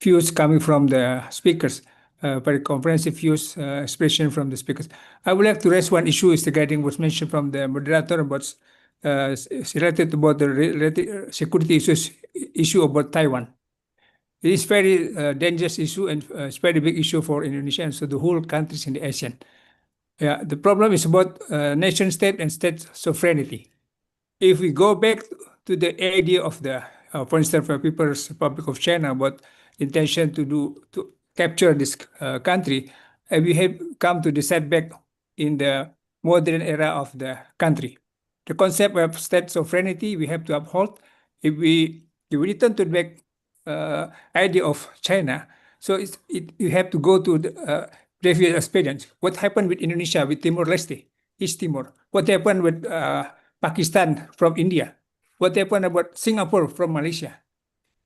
views coming from the speakers. Very comprehensive views expression from the speakers. I would like to raise one issue is regarding what's mentioned from the moderator about it's related about the security issue about Taiwan. It is very dangerous issue and it's very big issue for Indonesia and so the whole countries in the ASEAN. Yeah, the problem is about nation state and state sovereignty. If we go back to the idea of the, for instance, for People's Republic of China, about intention to capture this country, we have come to the setback in the modern era of the country. The concept of state sovereignty we have to uphold. If we return to the back idea of China, so you have to go to the previous experience. What happened with Indonesia, with Timor-Leste, East Timor? What happened with Pakistan from India? What happened about Singapore from Malaysia?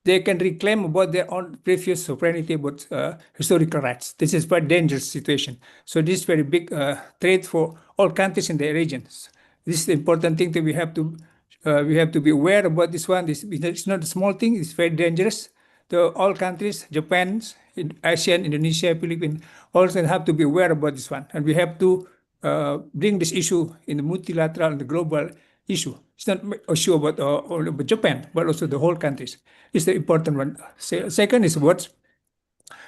They can reclaim about their own previous sovereignty about historical rights. This is very dangerous situation. So this is very big threat for all countries in the regions. This is the important thing that we have to be aware about this one. It's not a small thing. It's very dangerous. All countries, Japan, ASEAN, Indonesia, Philippines, also have to be aware about this one. And we have to bring this issue in the multilateral and the global issue. It's not an issue about all about Japan, but also the whole countries. It's the important one. Second is what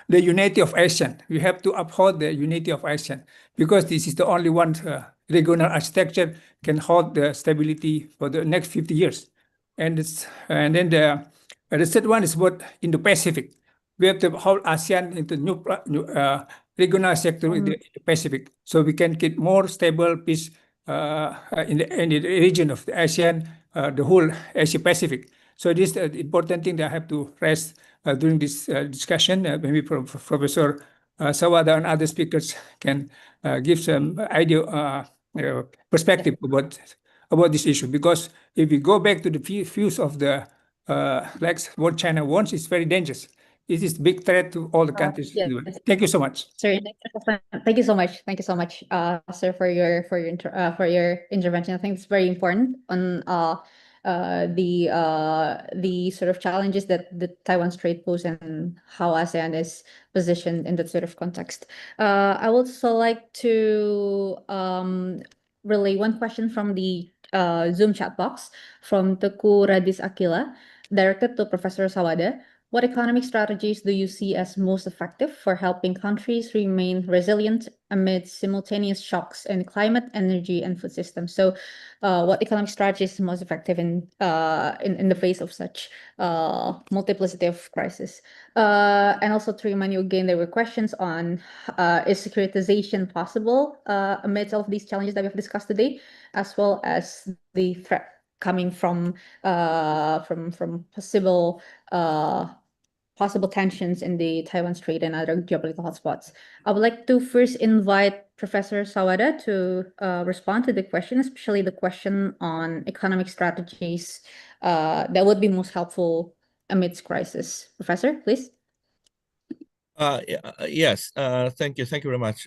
the unity of ASEAN. We have to uphold the unity of ASEAN because this is the only one regional architecture can hold the stability for the next 50 years. And then the third one is what in the Pacific. We have to hold ASEAN into new regional sector in the Pacific, so we can get more stable peace in the region of the ASEAN, the whole Asia Pacific. So this is the important thing that I have to raise during this discussion. Maybe Professor Sawada and other speakers can give some idea, perspective about this issue. Because if we go back to the views of the like what China wants, it's very dangerous. It is a big threat to all the countries. Yes. Thank you so much. Sir, thank you so much. Thank you so much, sir, for your intervention. I think it's very important on the sort of challenges that the Taiwan Strait pose and how ASEAN is positioned in that sort of context. I would also like to relay one question from the Zoom chat box from Teku Radis Akila, directed to Professor Sawada. What economic strategies do you see as most effective for helping countries remain resilient amid simultaneous shocks in climate, energy, and food systems? So, what economic strategies is most effective in the face of such multiplicity of crisis? And also to remind you again, there were questions on is securitization possible amidst all of these challenges that we have discussed today, as well as the threat coming from possible tensions in the Taiwan Strait and other geopolitical hotspots. I would like to first invite Professor Sawada to respond to the question, especially the question on economic strategies that would be most helpful amidst crisis. Professor, please. Yes, thank you very much.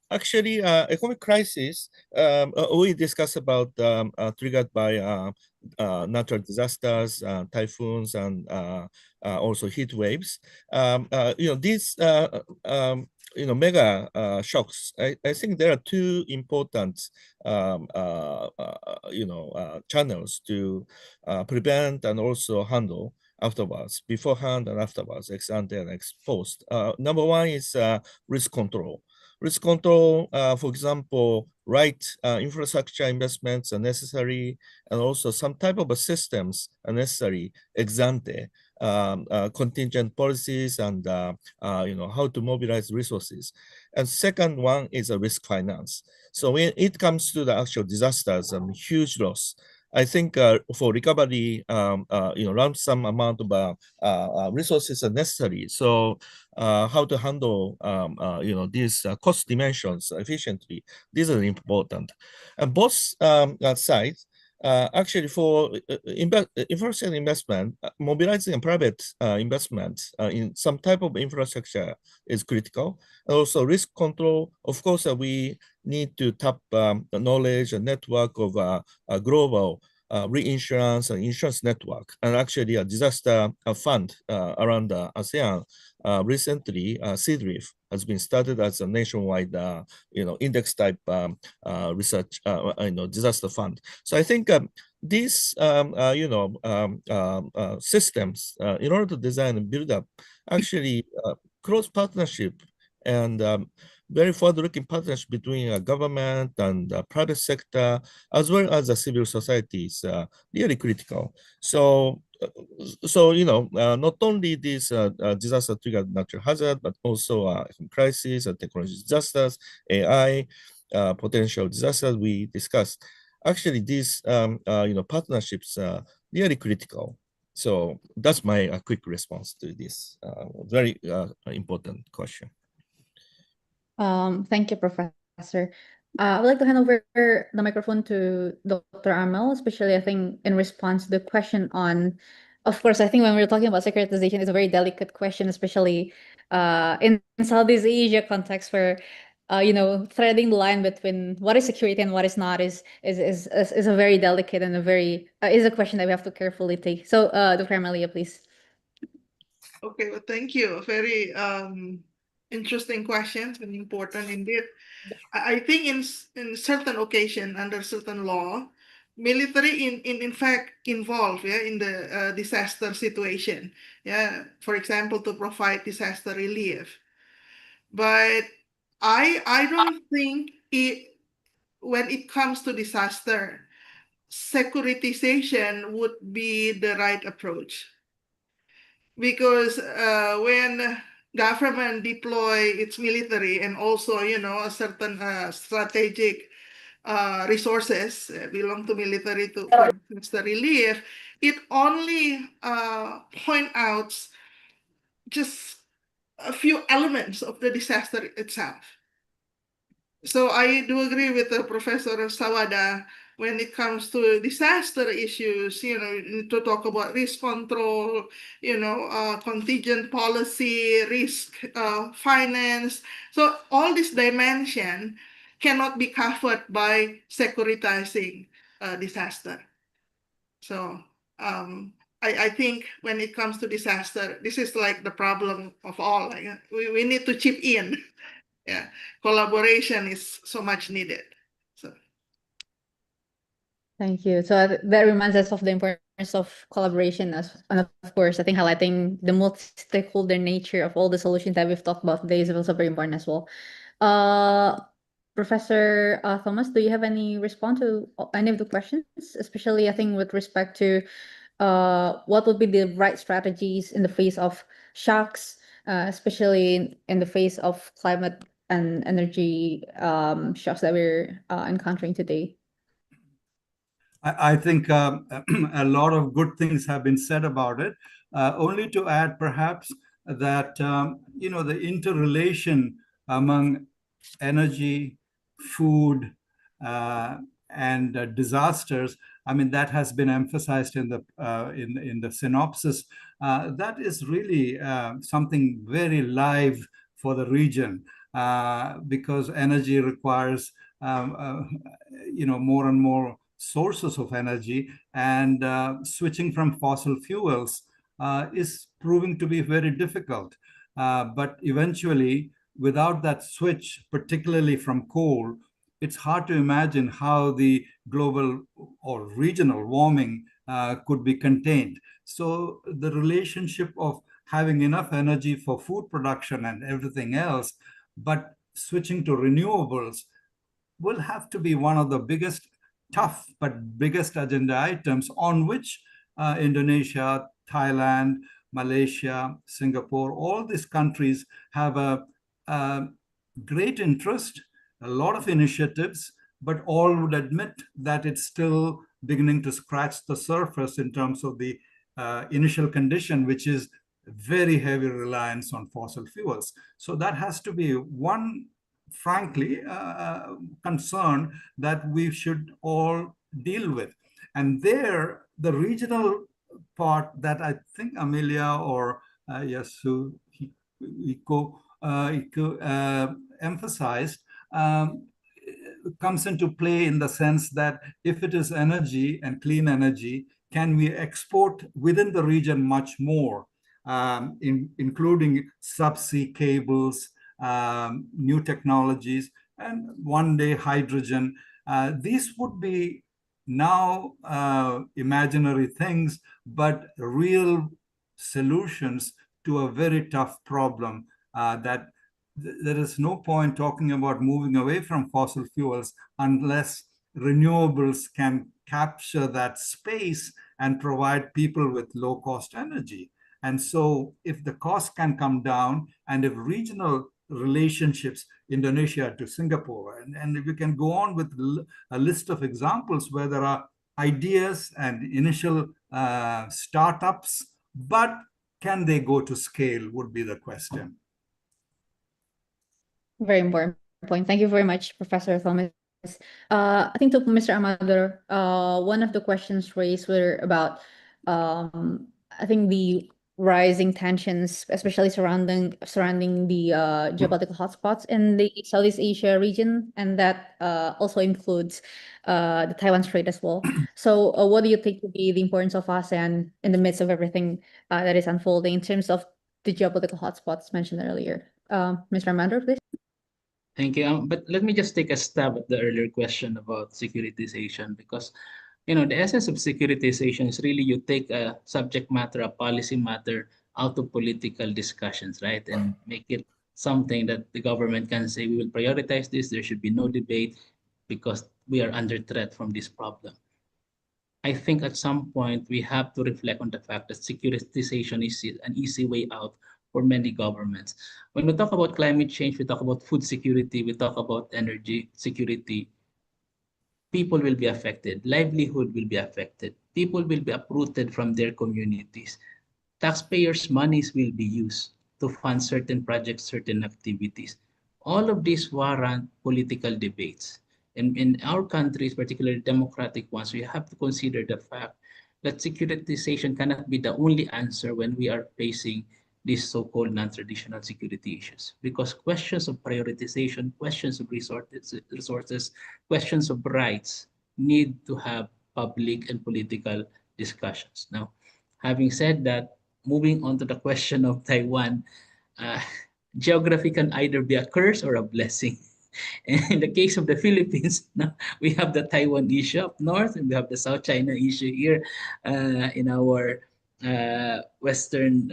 Actually, economic crisis we discussed about triggered by natural disasters, typhoons, and also heat waves. These mega shocks. I think there are two important channels to prevent and also handle afterwards, beforehand and afterwards, ex ante and ex post. Number one is risk control. Risk control, for example, right infrastructure investments are necessary, and also some type of systems are necessary, ex ante, contingent policies, and how to mobilize resources. And second one is a risk finance. So when it comes to the actual disasters and huge loss, I think for recovery, lump sum amount of resources are necessary. So how to handle, these cost dimensions efficiently, these are important. And both sides, actually for infrastructure investment, mobilizing private investment in some type of infrastructure is critical. And also risk control, of course, we need to tap knowledge and network of a global reinsurance and insurance network. And actually a disaster fund around ASEAN recently, CDRIF, has been started as a nationwide, index type research, disaster fund. So I think these, systems, in order to design and build up, actually close partnership and very forward-looking partnership between government and private sector, as well as the civil society, is really critical. So, not only these disaster-triggered natural hazard, but also crisis and technology disasters, AI, potential disasters we discussed. Actually, these partnerships are really critical. So that's my quick response to this very important question. Thank you, Professor. I would like to hand over the microphone to Dr. Amel, especially I think in response to the question on, of course, I think when we're talking about securitization, it's a very delicate question, especially in Southeast Asia context where threading the line between what is security and what is not is a very delicate and a very is a question that we have to carefully take. So, Dr. Amelia, please. Okay, well, thank you. Very interesting questions and important indeed. I think in certain occasion under certain law, military in fact involved in the disaster situation. For example, to provide disaster relief. But I don't think when it comes to disaster, securitization would be the right approach, because when government deploy its military and also a certain strategic resources belong to military to for disaster relief, it only point out just a few elements of the disaster itself. So I do agree with Professor Sawada when it comes to disaster issues. You need to talk about risk control, contingent policy, risk finance. So all this dimension cannot be covered by securitizing disaster. So I think when it comes to disaster, this is like the problem of all. We need to chip in. Yeah, collaboration is so much needed. So Thank you. So that reminds us of the importance of collaboration, and of course, I think highlighting the multi-stakeholder nature of all the solutions that we've talked about today is also very important as well. Professor Thomas, do you have any response to any of the questions, especially I think with respect to what would be the right strategies in the face of shocks, especially in the face of climate and energy shocks that we're encountering today? I think a lot of good things have been said about it. Only to add, perhaps, that the interrelation among energy, food, and disasters. I mean, that has been emphasized in the synopsis. That is really something very live for the region, because energy requires more and more sources of energy, and switching from fossil fuels is proving to be very difficult. But eventually, without that switch, particularly from coal, it's hard to imagine how the global or regional warming could be contained. So the relationship of having enough energy for food production and everything else, but switching to renewables will have to be one of the biggest, tough but biggest agenda items on which Indonesia, Thailand, Malaysia, Singapore, all these countries have a great interest, a lot of initiatives, but all would admit that it's still beginning to scratch the surface in terms of the initial condition, which is very heavy reliance on fossil fuels. So that has to be one, frankly, concern that we should all deal with. And there, the regional part that I think Amelia or Yasuhiko emphasized comes into play in the sense that if it is energy and clean energy, can we export within the region much more, including subsea cables, new technologies, and one day hydrogen. These would be now imaginary things, but real solutions to a very tough problem that there is no point talking about moving away from fossil fuels unless renewables can capture that space and provide people with low cost energy. And so if the cost can come down and if regional relationships, Indonesia to Singapore, and if you can go on with a list of examples where there are ideas and initial startups, but can they go to scale would be the question. Very important point. Thank you very much, Professor Thomas. I think to Mr. Amador, one of the questions raised were about, I think the rising tensions, especially surrounding the geopolitical hotspots in the Southeast Asia region, and that also includes the Taiwan Strait as well. So, what do you think would be the importance of ASEAN in the midst of everything that is unfolding in terms of the geopolitical hotspots mentioned earlier? Mr. Amador, please. Thank you. But let me just take a stab at the earlier question about securitization, because the essence of securitization is really you take a subject matter, a policy matter, out of political discussions, right, and make it something that the government can say we will prioritize this. There should be no debate because we are under threat from this problem. I think at some point we have to reflect on the fact that securitization is an easy way out for many governments. When we talk about climate change, we talk about food security, we talk about energy security, people will be affected, livelihood will be affected, people will be uprooted from their communities. Taxpayers' monies will be used to fund certain projects, certain activities. All of these warrant political debates. And in our countries, particularly democratic ones, we have to consider the fact that securitization cannot be the only answer when we are facing these so-called non-traditional security issues. Because questions of prioritization, questions of resources, questions of rights need to have public and political discussions. Now, having said that, moving on to the question of Taiwan, uh, geography can either be a curse or a blessing. And in the case of the Philippines, now we have the Taiwan issue up north, and we have the South China issue here in our western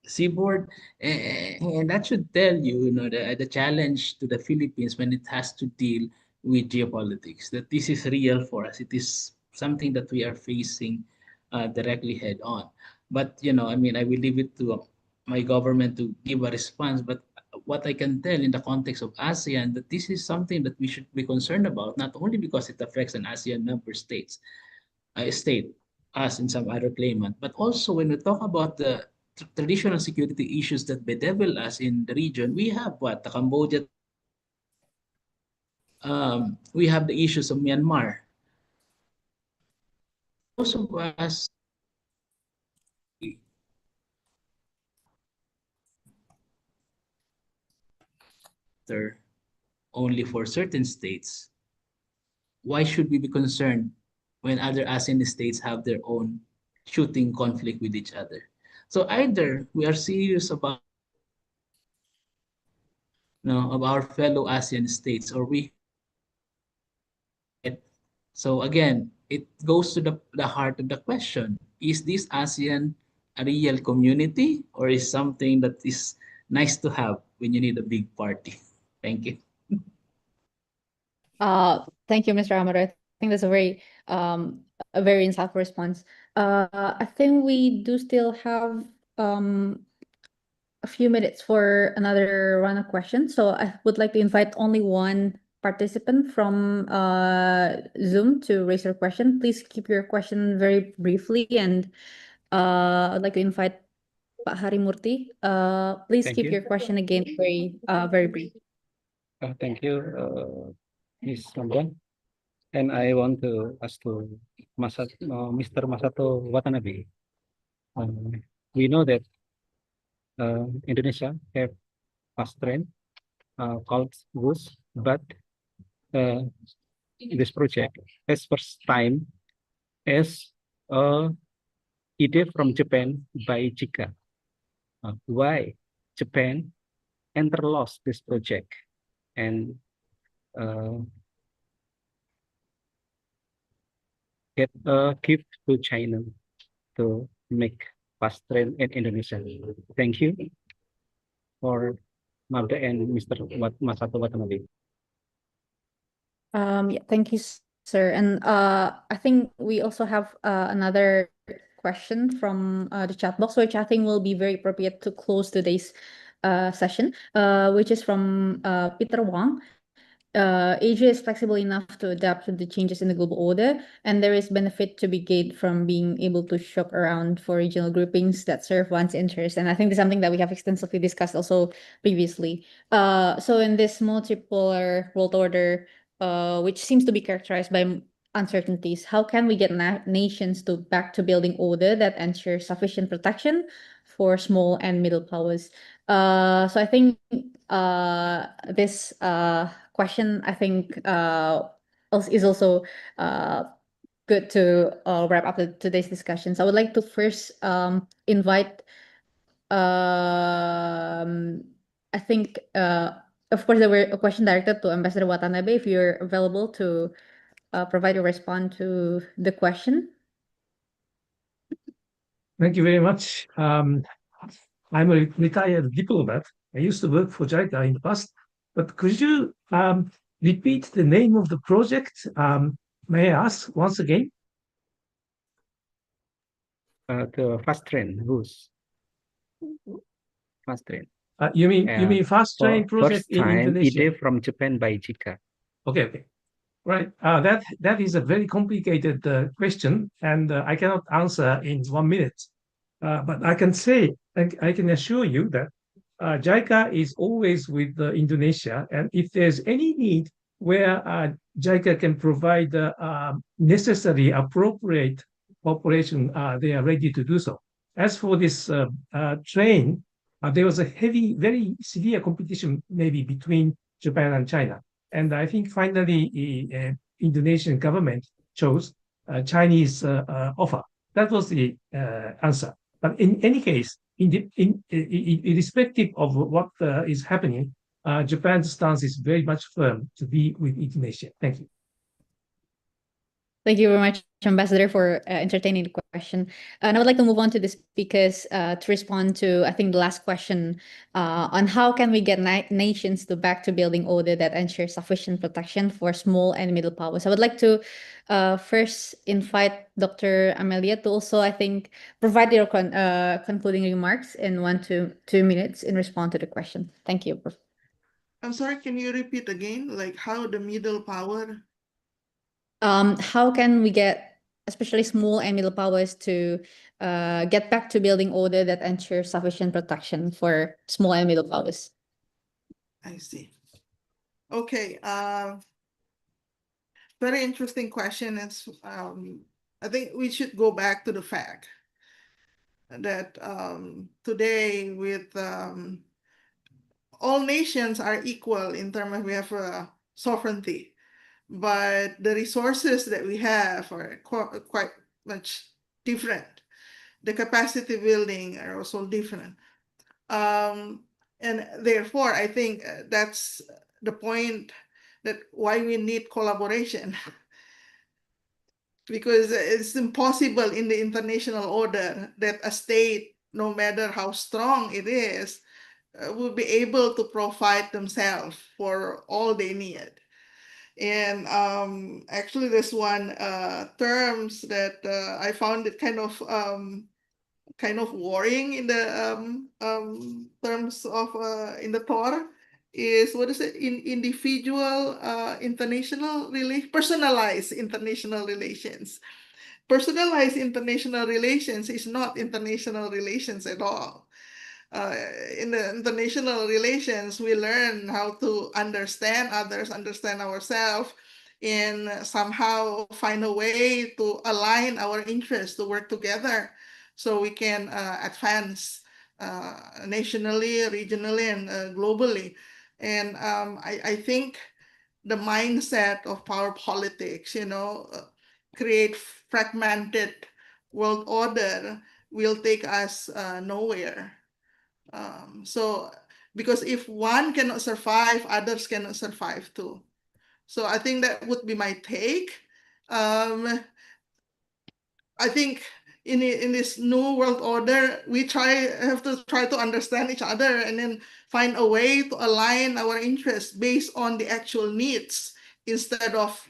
seaboard. And that should tell you, the challenge to the Philippines when it has to deal with geopolitics, that this is real for us. It is something that we are facing directly head on. But, I mean, I will leave it to my government to give a response. But what I can tell in the context of ASEAN, that this is something that we should be concerned about, not only because it affects an ASEAN member state, us and some other claimant, but also when we talk about the traditional security issues that bedevil us in the region, we have what? The Cambodia, we have the issues of Myanmar. Those of us only for certain states, why should we be concerned when other ASEAN states have their own shooting conflict with each other? So either we are serious about of our fellow ASEAN states, or we. So again, it goes to the heart of the question. Is this ASEAN a real community, or is something that is nice to have when you need a big party? Thank you. Thank you, Mr. Amaro. I think that's a very insightful response. I think we do still have a few minutes for another round of questions. So I would like to invite only one participant from Zoom to raise your question. Please keep your question very briefly, and I'd like to invite Pak Harimurti. Please Thank keep you. your question again very brief. Thank you, Ms. Ramdan. And I want to ask to Mr. Masato Watanabe. We know that Indonesia have fast train called WUS, but this project is first time as a idea from Japan by JICA. Why Japan lost this project and give to China to make fast train in Indonesia? Thank you for Mabda and Mr. Masato Watanabe. Yeah, thank you, sir. And I think we also have another question from the chat box, which I think will be very appropriate to close today's session, which is from Peter Wang. Asia is flexible enough to adapt to the changes in the global order, and there is benefit to be gained from being able to shop around for regional groupings that serve one's interests. And I think this is something that we have extensively discussed also previously. So in this multipolar world order, which seems to be characterized by uncertainties, how can we get nations to back to building order that ensures sufficient protection for small and middle powers? So I think this question, I think, is also good to wrap up today's discussion. So I would like to first invite, I think, of course, there were a question directed to Ambassador Watanabe. If you're available to provide a response to the question. Thank you very much. I'm a retired diplomat. I used to work for JICA in the past, but could you repeat the name of the project? May I ask once again? The fast train rules. Fast train. You mean fast train project first in time Indonesia? idea from Japan by JICA. Okay. Right. That is a very complicated question, and I cannot answer in 1 minute. But I can say, I can assure you that JICA is always with Indonesia, and if there's any need where JICA can provide the necessary, appropriate cooperation, they are ready to do so. As for this train, there was a very severe competition maybe between Japan and China. And I think finally the Indonesian government chose Chinese offer. That was the answer. But in any case, irrespective of what is happening, Japan's stance is very much firm to be with Indonesia. Thank you. Thank you very much, Ambassador, for entertaining the question. And I would like to move on to the speakers to respond to, I think, the last question on how can we get nations to back to building order that ensures sufficient protection for small and middle powers. I would like to first invite Dr. Amelia to also, I think, provide your concluding remarks in 1 to 2 minutes in response to the question. Thank you. I'm sorry, can you repeat again? Like how the middle power? How can we get especially small and middle powers to get back to building order that ensures sufficient protection for small and middle powers? I see. Okay. Very interesting question. It's I think we should go back to the fact that today with all nations are equal in terms of we have sovereignty, but the resources that we have are quite much different. The capacity building are also different. And therefore, I think that's the point that why we need collaboration. because it's impossible in the international order that a state, no matter how strong it is, will be able to provide themselves for all they need. And actually, there's one terms that I found it kind of worrying in the terms of in the Torah is, what is it, in individual international personalized international relations. Personalized international relations is not international relations at all. uh, in the international relations, we learn how to understand others, understand ourselves, and somehow find a way to align our interests to work together so we can advance nationally, regionally, and globally. And I think the mindset of power politics, create fragmented world order will take us nowhere. So because if one cannot survive, others cannot survive too. So I think that would be my take. Um, I think in this new world order, we have to try to understand each other and then find a way to align our interests based on the actual needs instead of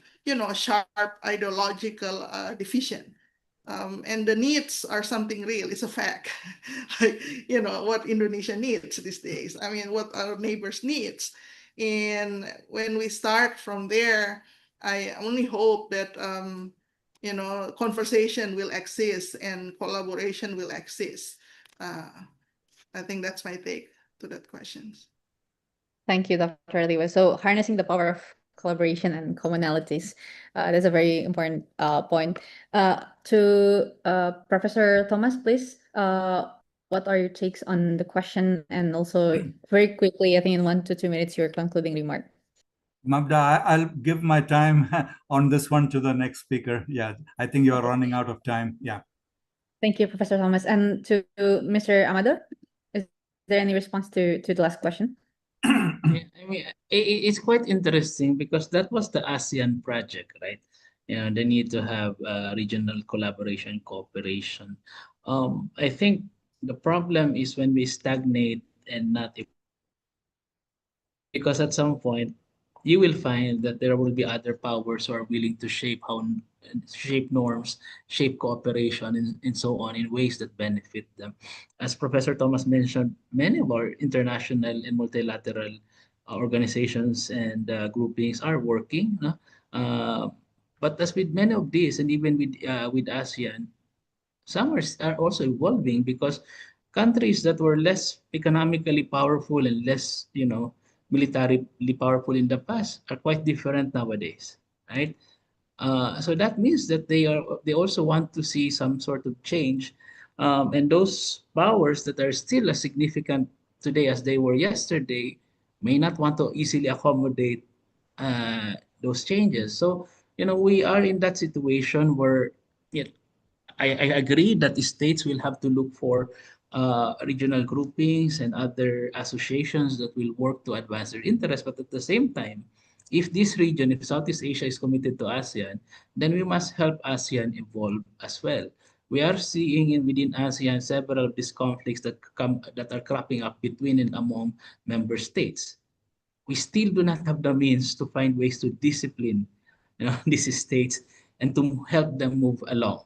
sharp ideological division. And the needs are something real. It's a fact. Like, what Indonesia needs these days. I mean, what our neighbors needs. And when we start from there, I only hope that, conversation will exist and collaboration will exist. I think that's my take to that question. Thank you, Dr. Aliwa. So harnessing the power of collaboration and commonalities, that's a very important point. To Professor Thomas, please, what are your takes on the question? And also very quickly, I think in 1 to 2 minutes, your concluding remark. Magda, I'll give my time on this one to the next speaker. Yeah, I think you are running out of time. Yeah. Thank you, Professor Thomas. And to Mr. Amado, is there any response to the last question? Yeah, I mean, it's quite interesting because that was the ASEAN project, right? They need to have regional collaboration, cooperation. I think the problem is when we stagnate and not evolve, because at some point you will find that there will be other powers who are willing to shape norms, shape cooperation, and so on in ways that benefit them. As Professor Thomas mentioned, many of our international and multilateral organizations and groupings are working. No? But as with many of these, and even with ASEAN, some are also evolving because countries that were less economically powerful and less, militarily powerful in the past are quite different nowadays, right? So that means that they also want to see some sort of change, and those powers that are still as significant today as they were yesterday may not want to easily accommodate those changes. So we are in that situation where, yeah, I agree that the states will have to look for regional groupings and other associations that will work to advance their interests. But at the same time, if this region, if Southeast Asia is committed to ASEAN, then we must help ASEAN evolve as well. We are seeing within ASEAN several of these conflicts that are cropping up between and among member states. We still do not have the means to find ways to discipline, these states and to help them move along,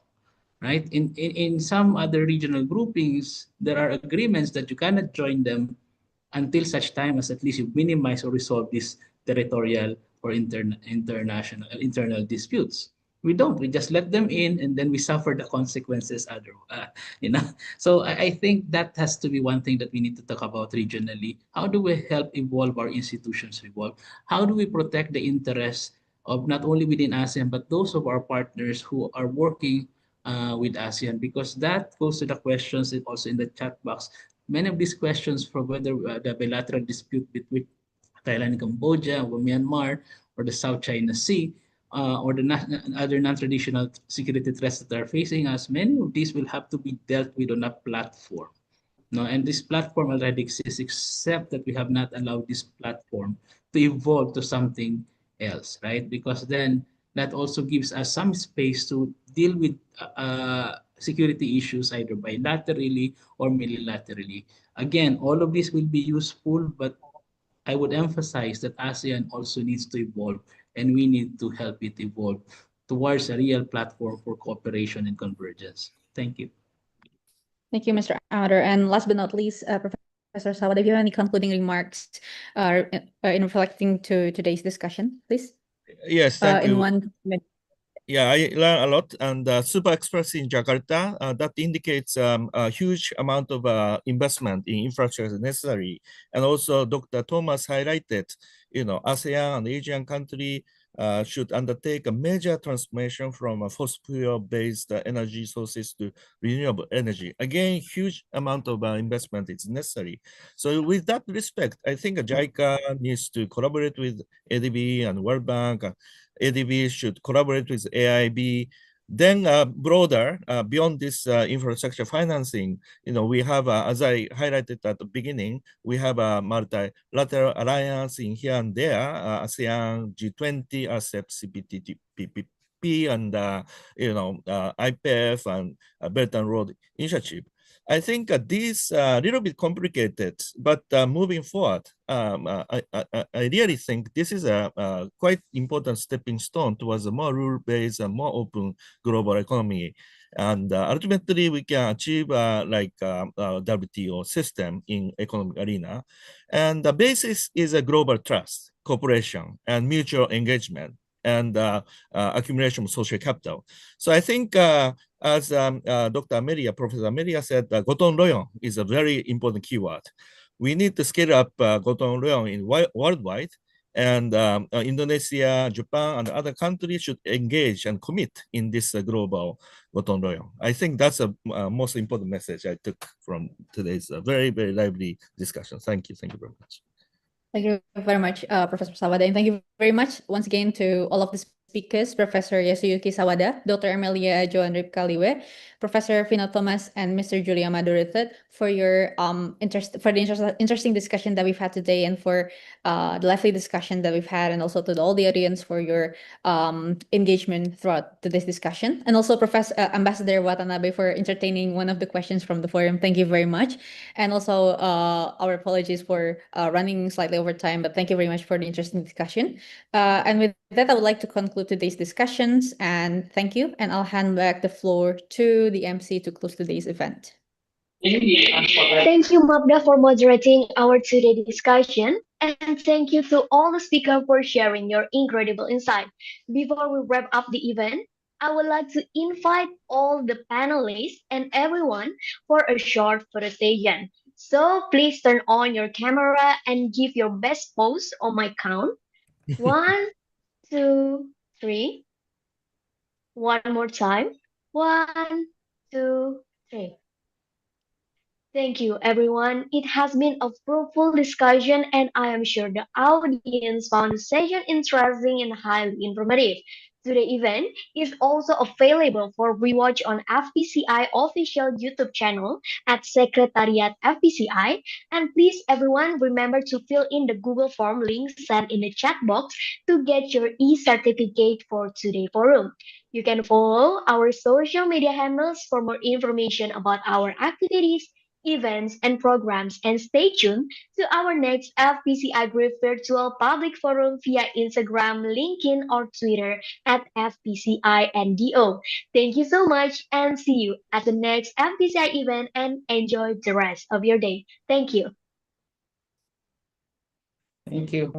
right? In some other regional groupings, there are agreements that you cannot join them until such time as at least you minimize or resolve these territorial or internal disputes. We don't. We just let them in, and then we suffer the consequences. You know. So I think that has to be one thing that we need to talk about regionally. How do we help evolve our institutions evolve? How do we protect the interests of not only within ASEAN but those of our partners who are working with ASEAN? Because that goes to the questions and also in the chat box. Many of these questions from whether the bilateral dispute between Thailand and Cambodia, or Myanmar, or the South China Sea, or the other non-traditional security threats that are facing us, many of these will have to be dealt with on a platform. No, and this platform already exists, except that we have not allowed this platform to evolve to something else, right? Because then that also gives us some space to deal with security issues either bilaterally or multilaterally. Again, all of this will be useful, but I would emphasize that ASEAN also needs to evolve, and we need to help it evolve towards a real platform for cooperation and convergence. Thank you. Thank you, Mr. Outer. And last but not least, Professor Sawada, if you have any concluding remarks in reflecting to today's discussion, please? Yes, thank In you. 1 minute. Yeah, I learned a lot, and Super Express in Jakarta, that indicates a huge amount of investment in infrastructure necessary. And also Dr. Thomas highlighted, ASEAN and Asian country should undertake a major transformation from fossil fuel-based energy sources to renewable energy. Again, huge amount of investment is necessary. So with that respect, I think JICA needs to collaborate with ADB and World Bank. ADB should collaborate with AIB. Then broader, beyond this infrastructure financing, we have, as I highlighted at the beginning, we have a multilateral alliance in here and there, ASEAN, G20, ASEP, CPTPP, and IPF and Belt and Road Initiative. I think this a little bit complicated, but moving forward, I really think this is a quite important stepping stone towards a more rule-based and more open global economy. And ultimately, we can achieve like WTO system in economic arena. And the basis is a global trust, cooperation, and mutual engagement, and accumulation of social capital. So I think as Dr. Amelia, Professor Amelia said, Gotong Royong is a very important keyword. We need to scale up Gotong Royong in worldwide, and Indonesia, Japan, and other countries should engage and commit in this global Gotong Royong. I think that's a most important message I took from today's very, very lively discussion. Thank you. Thank you very much. Thank you very much, Professor Sawada. And thank you very much once again to all of the speakers, Professor Yasuyuki Sawada, Dr. Amelia Joan Ripkaliwe, Professor Fino Thomas, and Mr. Julia Maduro for your interesting discussion that we've had today, and for the lively discussion that we've had, and also to all the audience for your engagement throughout this discussion. And also Professor Ambassador Watanabe for entertaining one of the questions from the forum. Thank you very much. And also our apologies for running slightly over time, but thank you very much for the interesting discussion. And with that, I would like to conclude today's discussions, and thank you. And I'll hand back the floor to the MC to close today's event. Thank you, Mabda, for moderating our today discussion. And thank you to all the speakers for sharing your incredible insight. Before we wrap up the event, I would like to invite all the panelists and everyone for a short photo session. So please turn on your camera and give your best pose on my count. 1, 2, 3. One more time. 1, 2, 3. Thank you, everyone. It has been a fruitful discussion, and I am sure the audience found the session interesting and highly informative. Today's event is also available for rewatch on FPCI official YouTube channel at Secretariat FPCI. And please, everyone, remember to fill in the Google form link sent in the chat box to get your e-certificate for today's forum. You can follow our social media handles for more information about our activities, events, and programs, and stay tuned to our next FPCI Group Virtual Public Forum via Instagram, LinkedIn, or Twitter at FPCI NDO. Thank you so much, and see you at the next FPCI event, and enjoy the rest of your day. Thank you. Thank you.